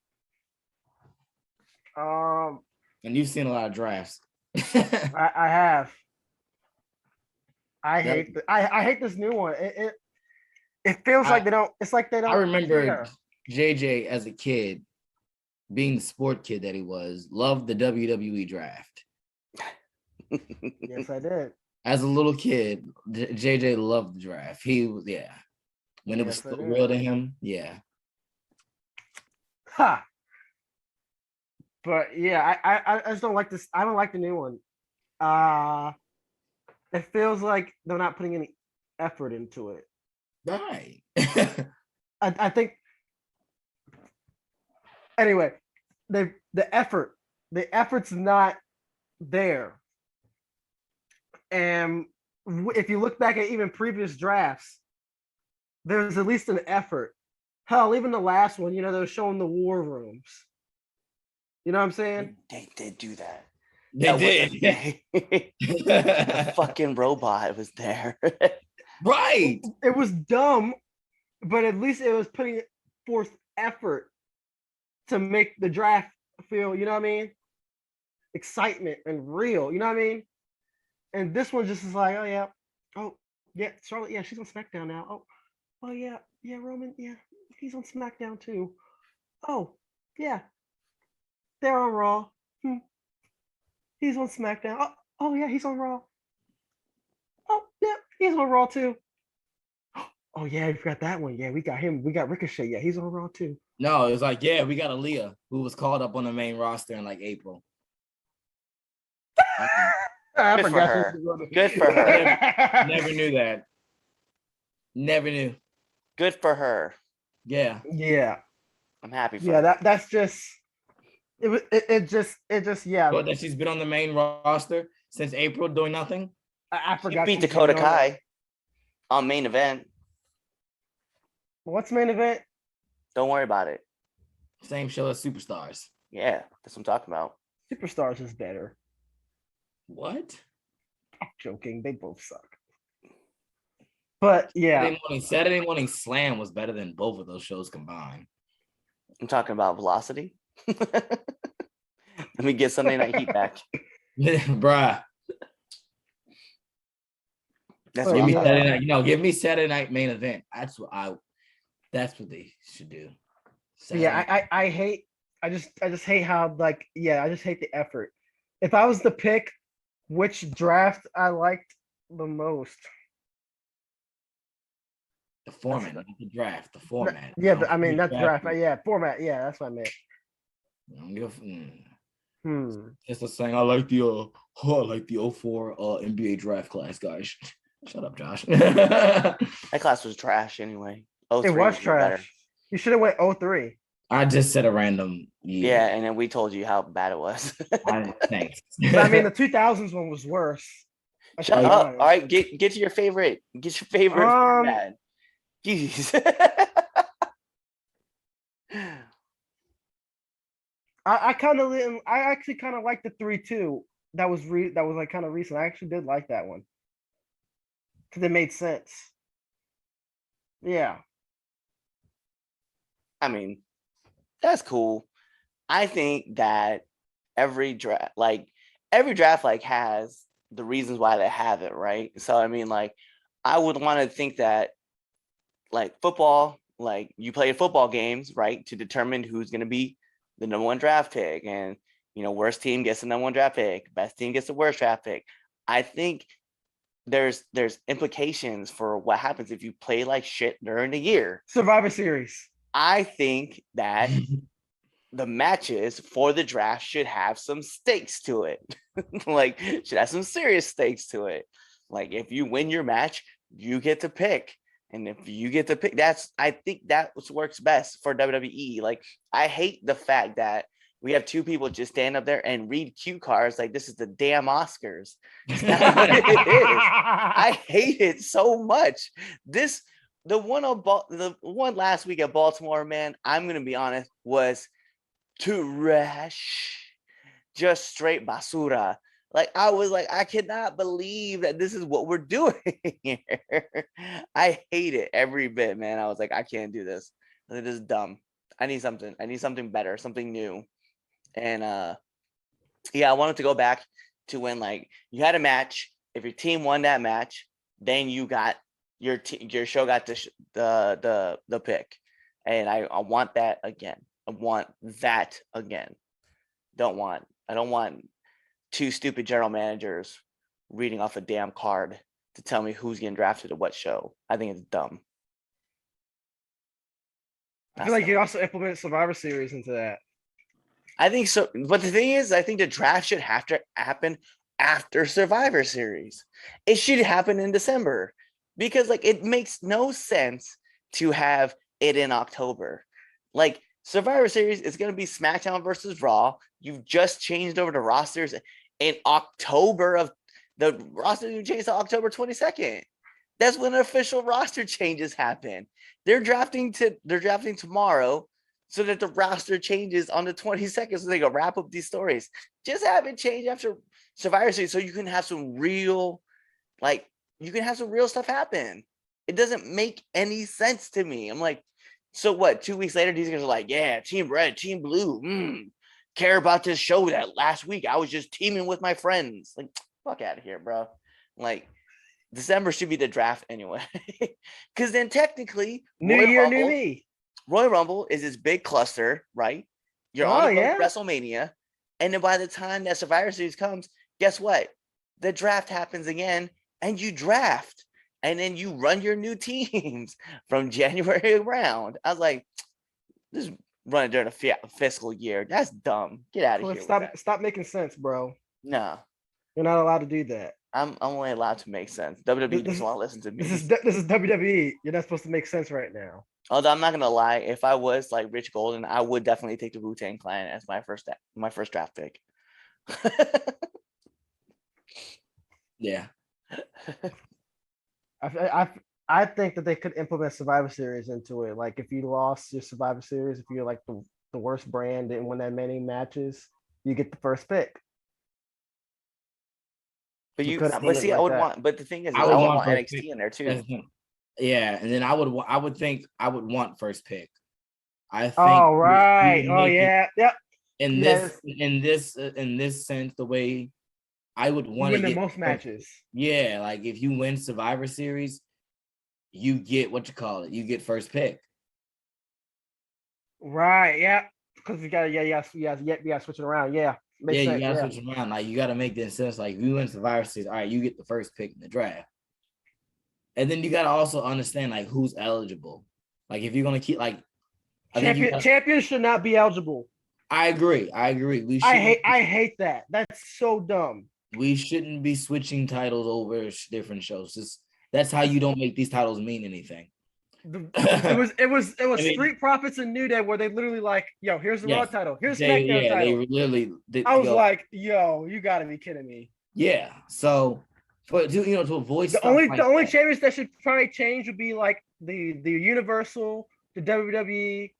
And you've seen a lot of drafts. I have. I hate this new one. It feels like they don't. It's like they don't. I remember care. JJ as a kid, being the sport kid that he was, loved the WWE draft. Yes, I did. As a little kid, JJ loved the draft. He was when it was still real to him. Yeah. Ha. But yeah, I just don't like this. I don't like the new one. It feels like they're not putting any effort into it. Right. I think Anyway, the effort's not there. And if you look back at even previous drafts, there's at least an effort. Hell, even the last one, they were showing the war rooms. You know what I'm saying? They did do that. They did. The fucking robot was there. Right. It was dumb, but at least it was putting forth effort to make the draft feel, you know what I mean? Excitement and real, you know what I mean? And this one just is like, oh yeah, Charlotte, yeah, she's on SmackDown now. Oh yeah, Roman, yeah, he's on SmackDown too. Oh yeah, they're on Raw. He's on SmackDown. Oh yeah, he's on Raw. Oh yeah, he's on Raw too. Oh yeah, we forgot that one. Yeah, we got him. We got Ricochet. Yeah, he's on Raw too. No, it was like, yeah, we got Aaliyah, who was called up on the main roster in like April. I Good for forgot her. she was on the- Good for her. Never knew that. Never knew. Good for her. Yeah. Yeah, I'm happy for yeah. her. That's just. It just yeah. But that she's been on the main roster since April doing nothing. I She forgot. beat she's Dakota on- Kai on main event. What's main event? Don't worry about it. Same show as Superstars. Yeah, that's what I'm talking about. Superstars is better. What? I'm joking. They both suck. But yeah, Saturday morning Slam was better than both of those shows combined. I'm talking about Velocity. Let me get Sunday Night Heat back. Bruh. That's Oh, Give what me I'm yeah. talking Saturday about. night. Give me Saturday night main event. That's what they should do. I hate. I just hate how I just hate the effort. If I was to pick which draft I liked the most, the format, not the draft, the format. yeah, Don't I mean forget not draft. Yeah, format. Yeah, that's what I meant. Don't give Hmm. Just a saying, I like the 04 NBA draft class, guys. Shut up, Josh. That class was trash anyway. Oh, It was trash. You should have went 03. I just said a random Yeah, and then we told you how bad it was. Thanks. But I mean the 2000s one was worse. I Shut should be up. honest. All right, get to your favorite. Get your favorite. Format. Jeez. I kind of I actually kind of like the 3-2. That was like kind of recent. I actually did like that one because it made sense. Yeah. I mean, that's cool. I think that every draft has the reasons why they have it, right? So I mean, like, I would want to think that, like, football, like, you play football games, right, to determine who's going to be the number one draft pick, and worst team gets the number one draft pick, best team gets the worst draft pick. I think there's implications for what happens if you play like shit during the year. Survivor Series. I think that the matches for the draft should have some stakes to it. Like, should have some serious stakes to it. Like, if you win your match, you get to pick. And if you get to pick, I think that works best for WWE. Like, I hate the fact that we have two people just stand up there and read cue cards like this is the damn Oscars. It's not what it is. I hate it so much. The one last week at Baltimore, man, I'm gonna be honest, was trash. Just straight basura. Like, I was like, I cannot believe that this is what we're doing here. I hate it every bit, man. I was like, I can't do this. It is dumb. I need something better, something new. And I wanted to go back to when, like, you had a match. If your team won that match, then you got your show got the pick. And I want that again. I want that again. I don't want two stupid general managers reading off a damn card to tell me who's getting drafted to what show. I think it's dumb. I feel like you also implemented Survivor Series into that. I think so. But the thing is, I think the draft should have to happen after Survivor Series. It should happen in December because, like, it makes no sense to have it in October. Like, Survivor Series is going to be SmackDown versus Raw. You've just changed over to rosters in October of the roster. You changed to October 22nd. That's when official roster changes happen. They're drafting tomorrow so that the roster changes on the 22nd so they can wrap up these stories. Just have it change after Survivor Series so you can have some real, stuff happen. It doesn't make any sense to me. I'm like, so what? 2 weeks later, these guys are like, yeah, Team Red, Team Blue, care about this show that last week I was just teaming with my friends. Like, fuck out of here, bro. Like, December should be the draft anyway. Because then technically, New year, new me. Royal Rumble is this big cluster, right? You're on the road to WrestleMania. And then by the time that Survivor Series comes, guess what? The draft happens again, and you draft. And then you run your new teams from January around. I was like, this is running during a fiscal year. That's dumb. Get out of here. Stop making sense, bro. No. You're not allowed to do that. I'm only allowed to make sense. WWE doesn't want to listen to me. This is WWE. You're not supposed to make sense right now. Although I'm not gonna lie, if I was like Rich Golden, I would definitely take the Wu-Tang Clan as my first draft pick. Yeah. I think that they could implement Survivor Series into it. Like if you lost your Survivor Series, if you're like the worst brand, didn't win that many matches, you get the first pick. But I would want. But the thing is, I would want NXT in there too. Yeah, and then I would want first pick. I think. Oh right. Oh yeah. Yep. In this sense, the way I would want to win get the most matches. Yeah, like if you win Survivor Series, you get you get first pick. Right. Yeah. Because you gotta switch it around. Yeah. Makes sense. You gotta switch it around. Like you gotta make this sense. Like if you win Survivor Series, all right, you get the first pick in the draft. And then you gotta also understand like who's eligible. Like if you're gonna keep like champions should not be eligible. I agree. I hate that. That's so dumb. We shouldn't be switching titles over different shows. That's how you don't make these titles mean anything. It was Street Profits and New Day where they literally like, yo, here's the Raw title, here's SmackDown title. They literally. I was like, yo, you gotta be kidding me. Yeah. So, to avoid the only champions that should probably change would be like the Universal, the WWE,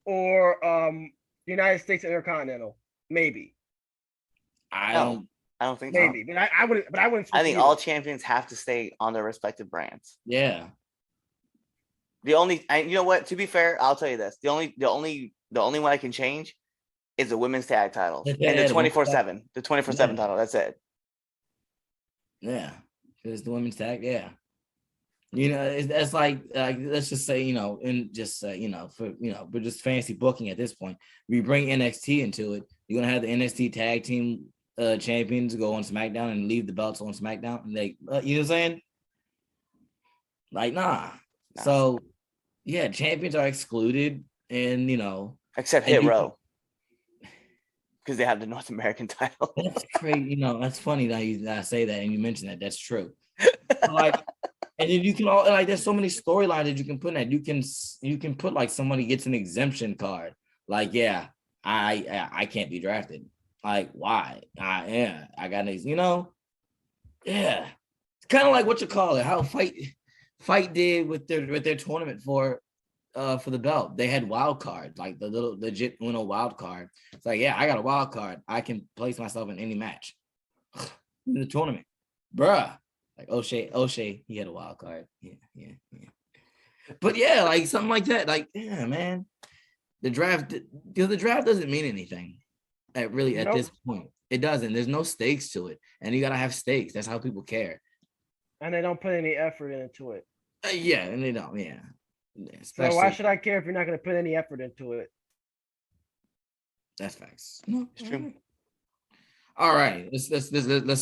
or United States Intercontinental, maybe. I don't think maybe, so. But I wouldn't. I think all champions have to stay on their respective brands. Yeah. You know what? To be fair, I'll tell you this: the only one I can change is the women's tag title and the 24/7, the 24/7 title. That's it. Yeah, it's the women's tag. Yeah, that's like let's just say and just for we're just fancy booking at this point. We bring NXT into it. You're gonna have the NXT tag team champions go on SmackDown and leave the belts on SmackDown, and they, you know what I'm saying? Like, nah. So, yeah, champions are excluded, and except Hit Row, because they have the North American title. That's crazy. That's funny that I say that and you mention that. That's true. Like, and then you can there's so many storylines that you can put in that. You can put like somebody gets an exemption card. Like, yeah, I can't be drafted. Like, why? I got these. Yeah. It's kind of like what you call it. How Fight did with their tournament for the belt. They had wild card, like the little legit wild card. It's like, yeah, I got a wild card. I can place myself in any match in the tournament, bruh. Like O'Shea, he had a wild card. Yeah. But yeah, like something like that. Like, yeah, man, the draft doesn't mean anything at this point. It doesn't. There's no stakes to it, and you gotta have stakes. That's how people care. And they don't put any effort into it. Yeah, and they don't. Yeah. So why should I care if you're not going to put any effort into it? That's facts. No, it's true. All right, let's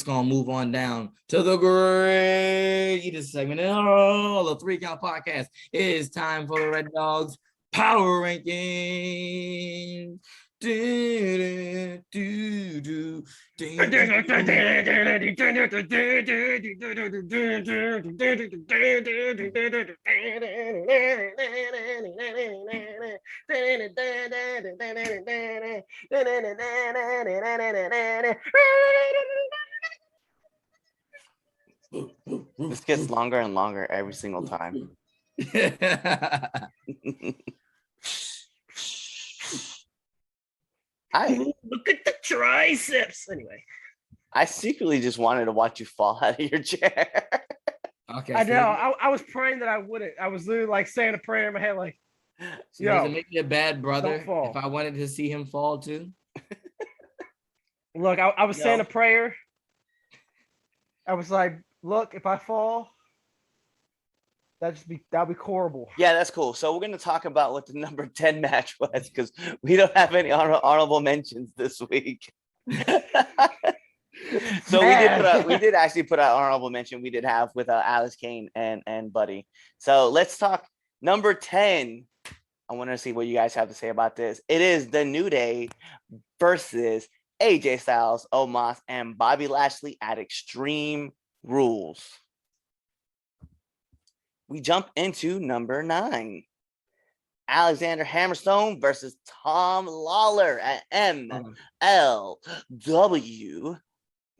go and move on down to the greatest segment in all the 3 Count Podcast. It is time for the Red Dogs Power Ranking. This gets longer and longer every single time. Look at the triceps. Anyway, I secretly just wanted to watch you fall out of your chair. Okay. I so know. I was praying that I wouldn't. I was literally like saying a prayer in my head, like, So does Yo, it make me a bad brother don't fall. if I wanted to see him fall too? look, I was saying No. a prayer. I was like, look, if I fall, that'd be horrible. Yeah, that's cool. So we're going to talk about what the number 10 match was because we don't have any honorable mentions this week. So we did actually put out honorable mention. We did have with Alex Kane and Buddy. So let's talk number 10. I want to see what you guys have to say about this. It is the New Day versus AJ Styles, Omos, and Bobby Lashley at Extreme Rules. We jump into number 9. Alexander Hammerstone versus Tom Lawler at MLW.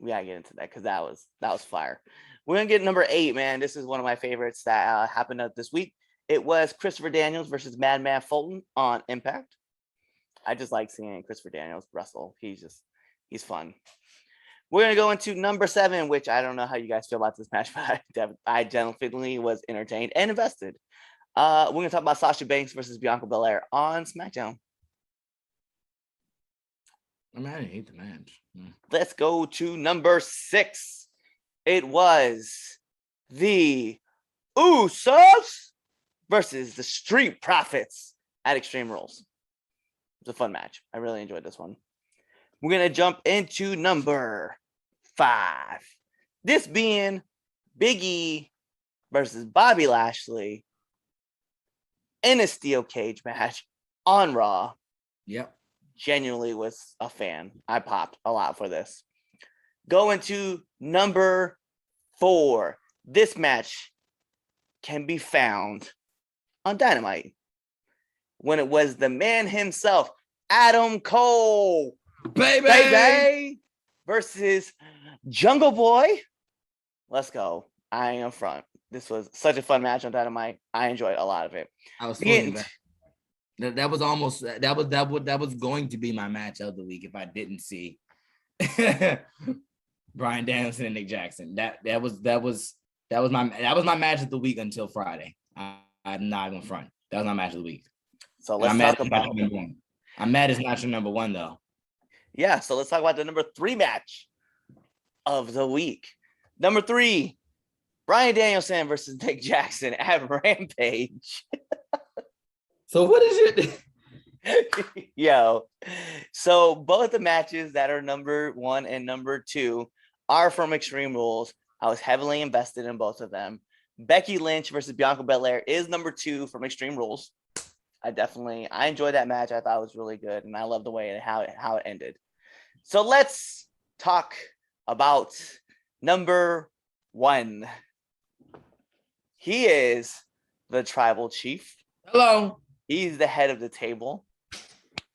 We gotta get into that because that was fire. We're gonna get number 8, man. This is one of my favorites that happened this week. It was Christopher Daniels versus Madman Fulton on Impact. I just like seeing Christopher Daniels wrestle. He's fun. We're gonna go into number 7, which I don't know how you guys feel about this match, but I genuinely was entertained and invested. We're gonna talk about Sasha Banks versus Bianca Belair on SmackDown. I mean, I didn't hate the match. Let's go to number 6. It was the Usos versus the Street Profits at Extreme Rules. It was a fun match. I really enjoyed this one. We're going to jump into number 5. This being Big E versus Bobby Lashley in a steel cage match on Raw. Yep. Genuinely was a fan. I popped a lot for this. Going to number 4. This match can be found on Dynamite when it was the man himself, Adam Cole, baby, versus Jungle Boy. Let's go. I am front. This was such a fun match on Dynamite. I enjoyed a lot of it. I was feeling that was almost that was going to be my match of the week if I didn't see Bryan Danielson and Nick Jackson. That was my match of the week until Friday. I'm not even front. That was my match of the week. So let's talk about. I'm mad it's not your number 1 though. Yeah, so let's talk about the number 3 match of the week. Number 3, Bryan Danielson versus Nick Jackson at Rampage. So what is it? Yo, so both the matches that are number 1 and number 2 are from Extreme Rules. I was heavily invested in both of them. Becky Lynch versus Bianca Belair is number 2 from Extreme Rules. I enjoyed that match. I thought it was really good, and I love the way how it ended. So let's talk about number 1. He is the Tribal Chief. Hello. He's the head of the table,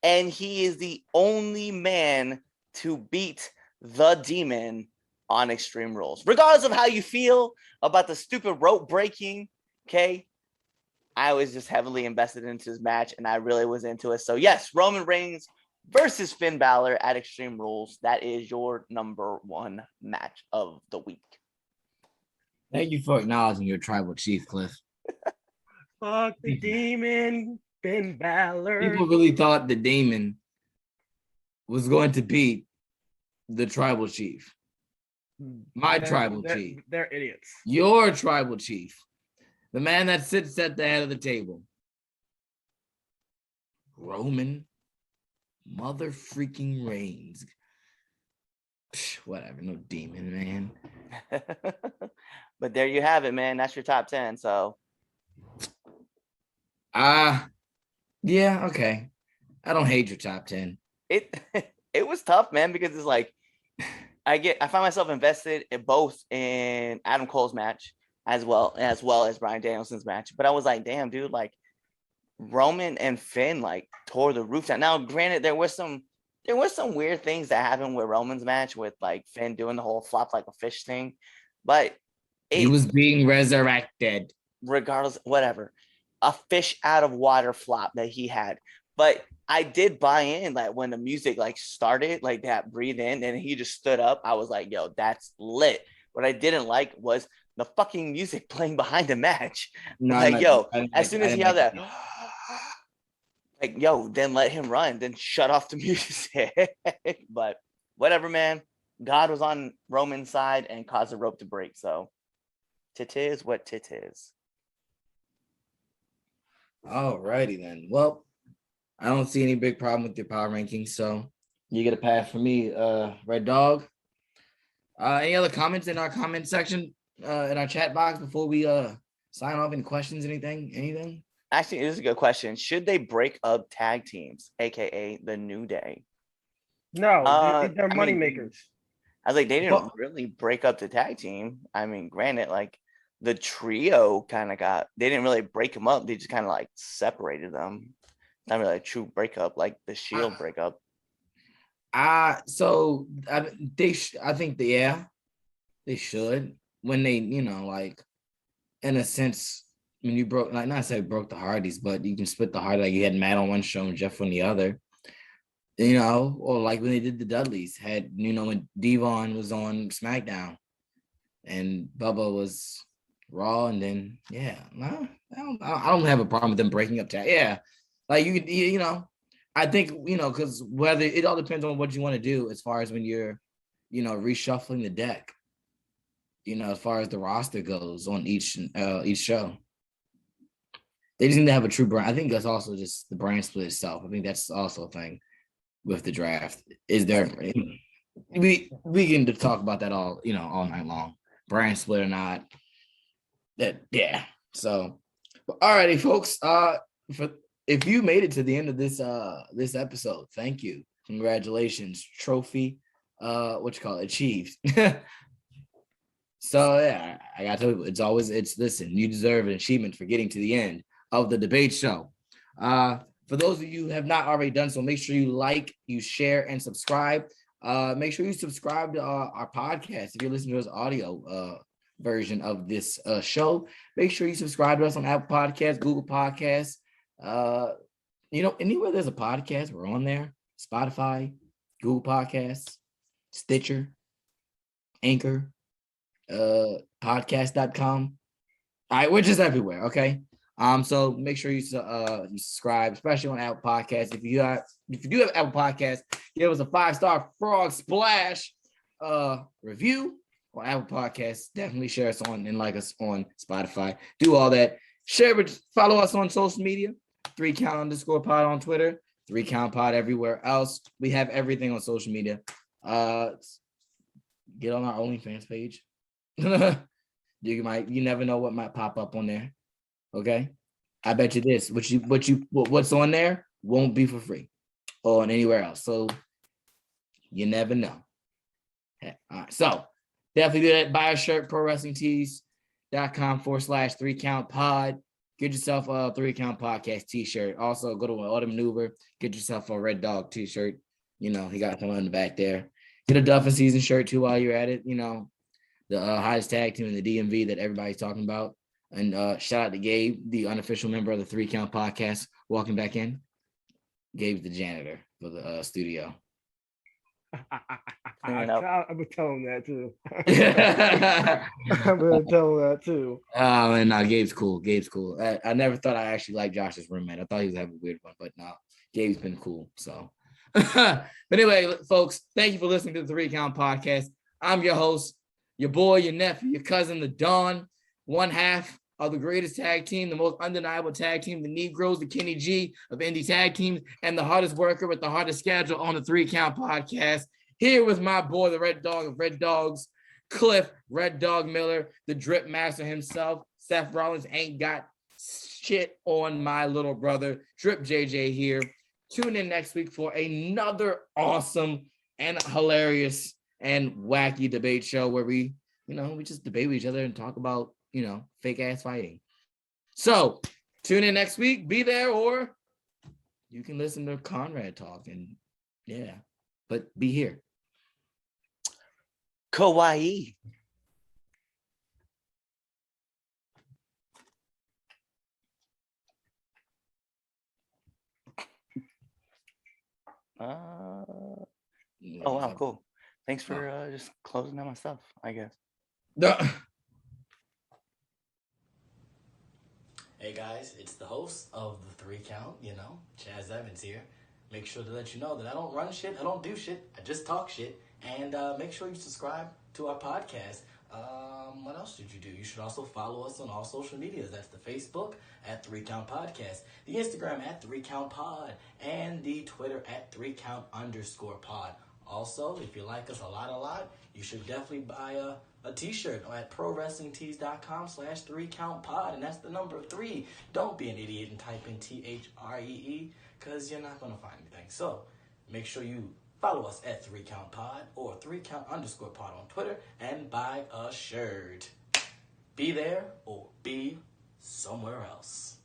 and he is the only man to beat the Demon on Extreme Rules. Regardless of how you feel about the stupid rope breaking, okay? I was just heavily invested into this match, and I really was into it. So yes, Roman Reigns versus Finn Balor at Extreme Rules. That is your number 1 match of the week. Thank you for acknowledging your Tribal Chief, Cliff. Fuck the Demon, Finn Balor. People really thought the Demon was going to beat the Tribal Chief. My Tribal Chief. They're idiots. Your Tribal Chief. The man that sits at the head of the table. Roman mother freaking Reigns. Whatever, no Demon, man. But there you have it, man. That's your top 10. So yeah, okay. I don't hate your top 10. it was tough, man, because it's like I find myself invested in Adam Cole's match as well as Bryan Danielson's match. But I was like, damn, dude, like Roman and Finn like tore the roof down. Now, granted, there was some weird things that happened with Roman's match with like Finn doing the whole flop like a fish thing, but He was being resurrected. Regardless, whatever, a fish out of water flop that he had. But I did buy in, like when the music like started, like that breathe in, and he just stood up. I was like, yo, that's lit. What I didn't like was the fucking music playing behind the match. No, like, yo, as soon as he had that, that. like, yo, then let him run, then shut off the music. But whatever, man. God was on Roman's side and caused the rope to break. So tit is what tit is. Alrighty then. Well, I don't see any big problem with your power rankings, so you get a pass from me, Red Dog. Any other comments in our comment section, in our chat box before we sign off? Any questions? Anything? Actually, this is a good question. Should they break up tag teams, aka the New Day? No, they're I money mean, makers. I was like, they didn't Well- really break up the tag team. I mean, granted, like the trio kind of they didn't really break them up. They just kind of like separated them. Not really a true breakup, like the Shield breakup. I think they should, when they, like, in a sense, when you broke, like, not say broke the Hardys, but you can split the Hardy, like you had Matt on one show and Jeff on the other, or like when they did the Dudleys, had, when Devon was on SmackDown and Bubba was Raw, and then I don't have a problem with them breaking up tag. Yeah, like I think, because whether it all depends on what you want to do as far as when you're, reshuffling the deck, as far as the roster goes on each show. They just need to have a true brand. I think that's also just the brand split itself. I think that's also a thing with the draft. Is there, we can talk about that all night long. Brand split or not. So, alrighty, folks. If you made it to the end of this episode, thank you. Congratulations. Trophy, achieved. So yeah, I gotta tell you, listen, you deserve an achievement for getting to the end of the debate show. For those of you who have not already done so, make sure you like, you share, and subscribe. Make sure you subscribe to our podcast. If you're listening to this audio version of this show, make sure you subscribe to us on Apple Podcasts, Google Podcasts. Anywhere there's a podcast, we're on there. Spotify, Google Podcasts, Stitcher, Anchor, podcast.com. All right, we're just everywhere, okay? So make sure you subscribe, especially on Apple Podcasts. If you do have Apple Podcasts, give us a 5-star frog splash review on Apple Podcasts. Definitely share us on and like us on Spotify. Do all that. Follow us on social media. 3count_pod on Twitter, 3countpod everywhere else. We have everything on social media. Get on our OnlyFans page. You never know what might pop up on there. Okay, I bet you this. What's on there won't be for free or anywhere else. So you never know. All right, so definitely do that. Buy a shirt, prowrestlingtees.com/3countpod. Get yourself a 3count podcast t-shirt. Also, go to Autumn Maneuver. Get yourself a Red Dog t-shirt. He got some on the back there. Get a Duffin season shirt too while you're at it. The hottest tag team in the DMV that everybody's talking about. And shout out to Gabe, the unofficial member of the 3count podcast. Walking back in. Gabe's the janitor for the studio. I'm gonna tell him that too. I'm gonna tell him that too. Oh, and no, Gabe's cool. I never thought I actually liked Josh's roommate. I thought he was having a weird one, but no, Gabe's been cool. So, but anyway, folks, thank you for listening to the 3count podcast. I'm your host, your boy, your nephew, your cousin, the Don, one half of the greatest tag team, the most undeniable tag team, the Negroes, the Kenny G of indie tag teams, and the hardest worker with the hardest schedule on the 3count podcast. Here with my boy, the Red Dog of Red Dogs, Cliff Red Dog Miller, the drip master himself. Seth Rollins ain't got shit on my little brother, Drip JJ here. Tune in next week for another awesome and hilarious and wacky debate show where we just debate with each other and talk about, fake ass fighting. So tune in next week. Be there, or you can listen to Conrad talk, and but be here. Kawaii. Oh wow, cool. Thanks for just closing out my stuff, I guess. Hey guys, it's the host of the 3 Count, Chaz Evans here. Make sure to let you know that I don't run shit, I don't do shit, I just talk shit. And make sure you subscribe to our podcast. What else did you do? You should also follow us on all social medias. That's the Facebook at 3 Count Podcast, the Instagram at 3 Count Pod, and the Twitter at 3count_pod. Also, if you like us a lot, you should definitely buy a t-shirt at prowrestlingtees.com/3countpod, and that's the number 3. Don't be an idiot and type in THREE, because you're not going to find anything. So make sure you follow us at 3 Count Pod or 3count_pod on Twitter and buy a shirt. Be there or be somewhere else.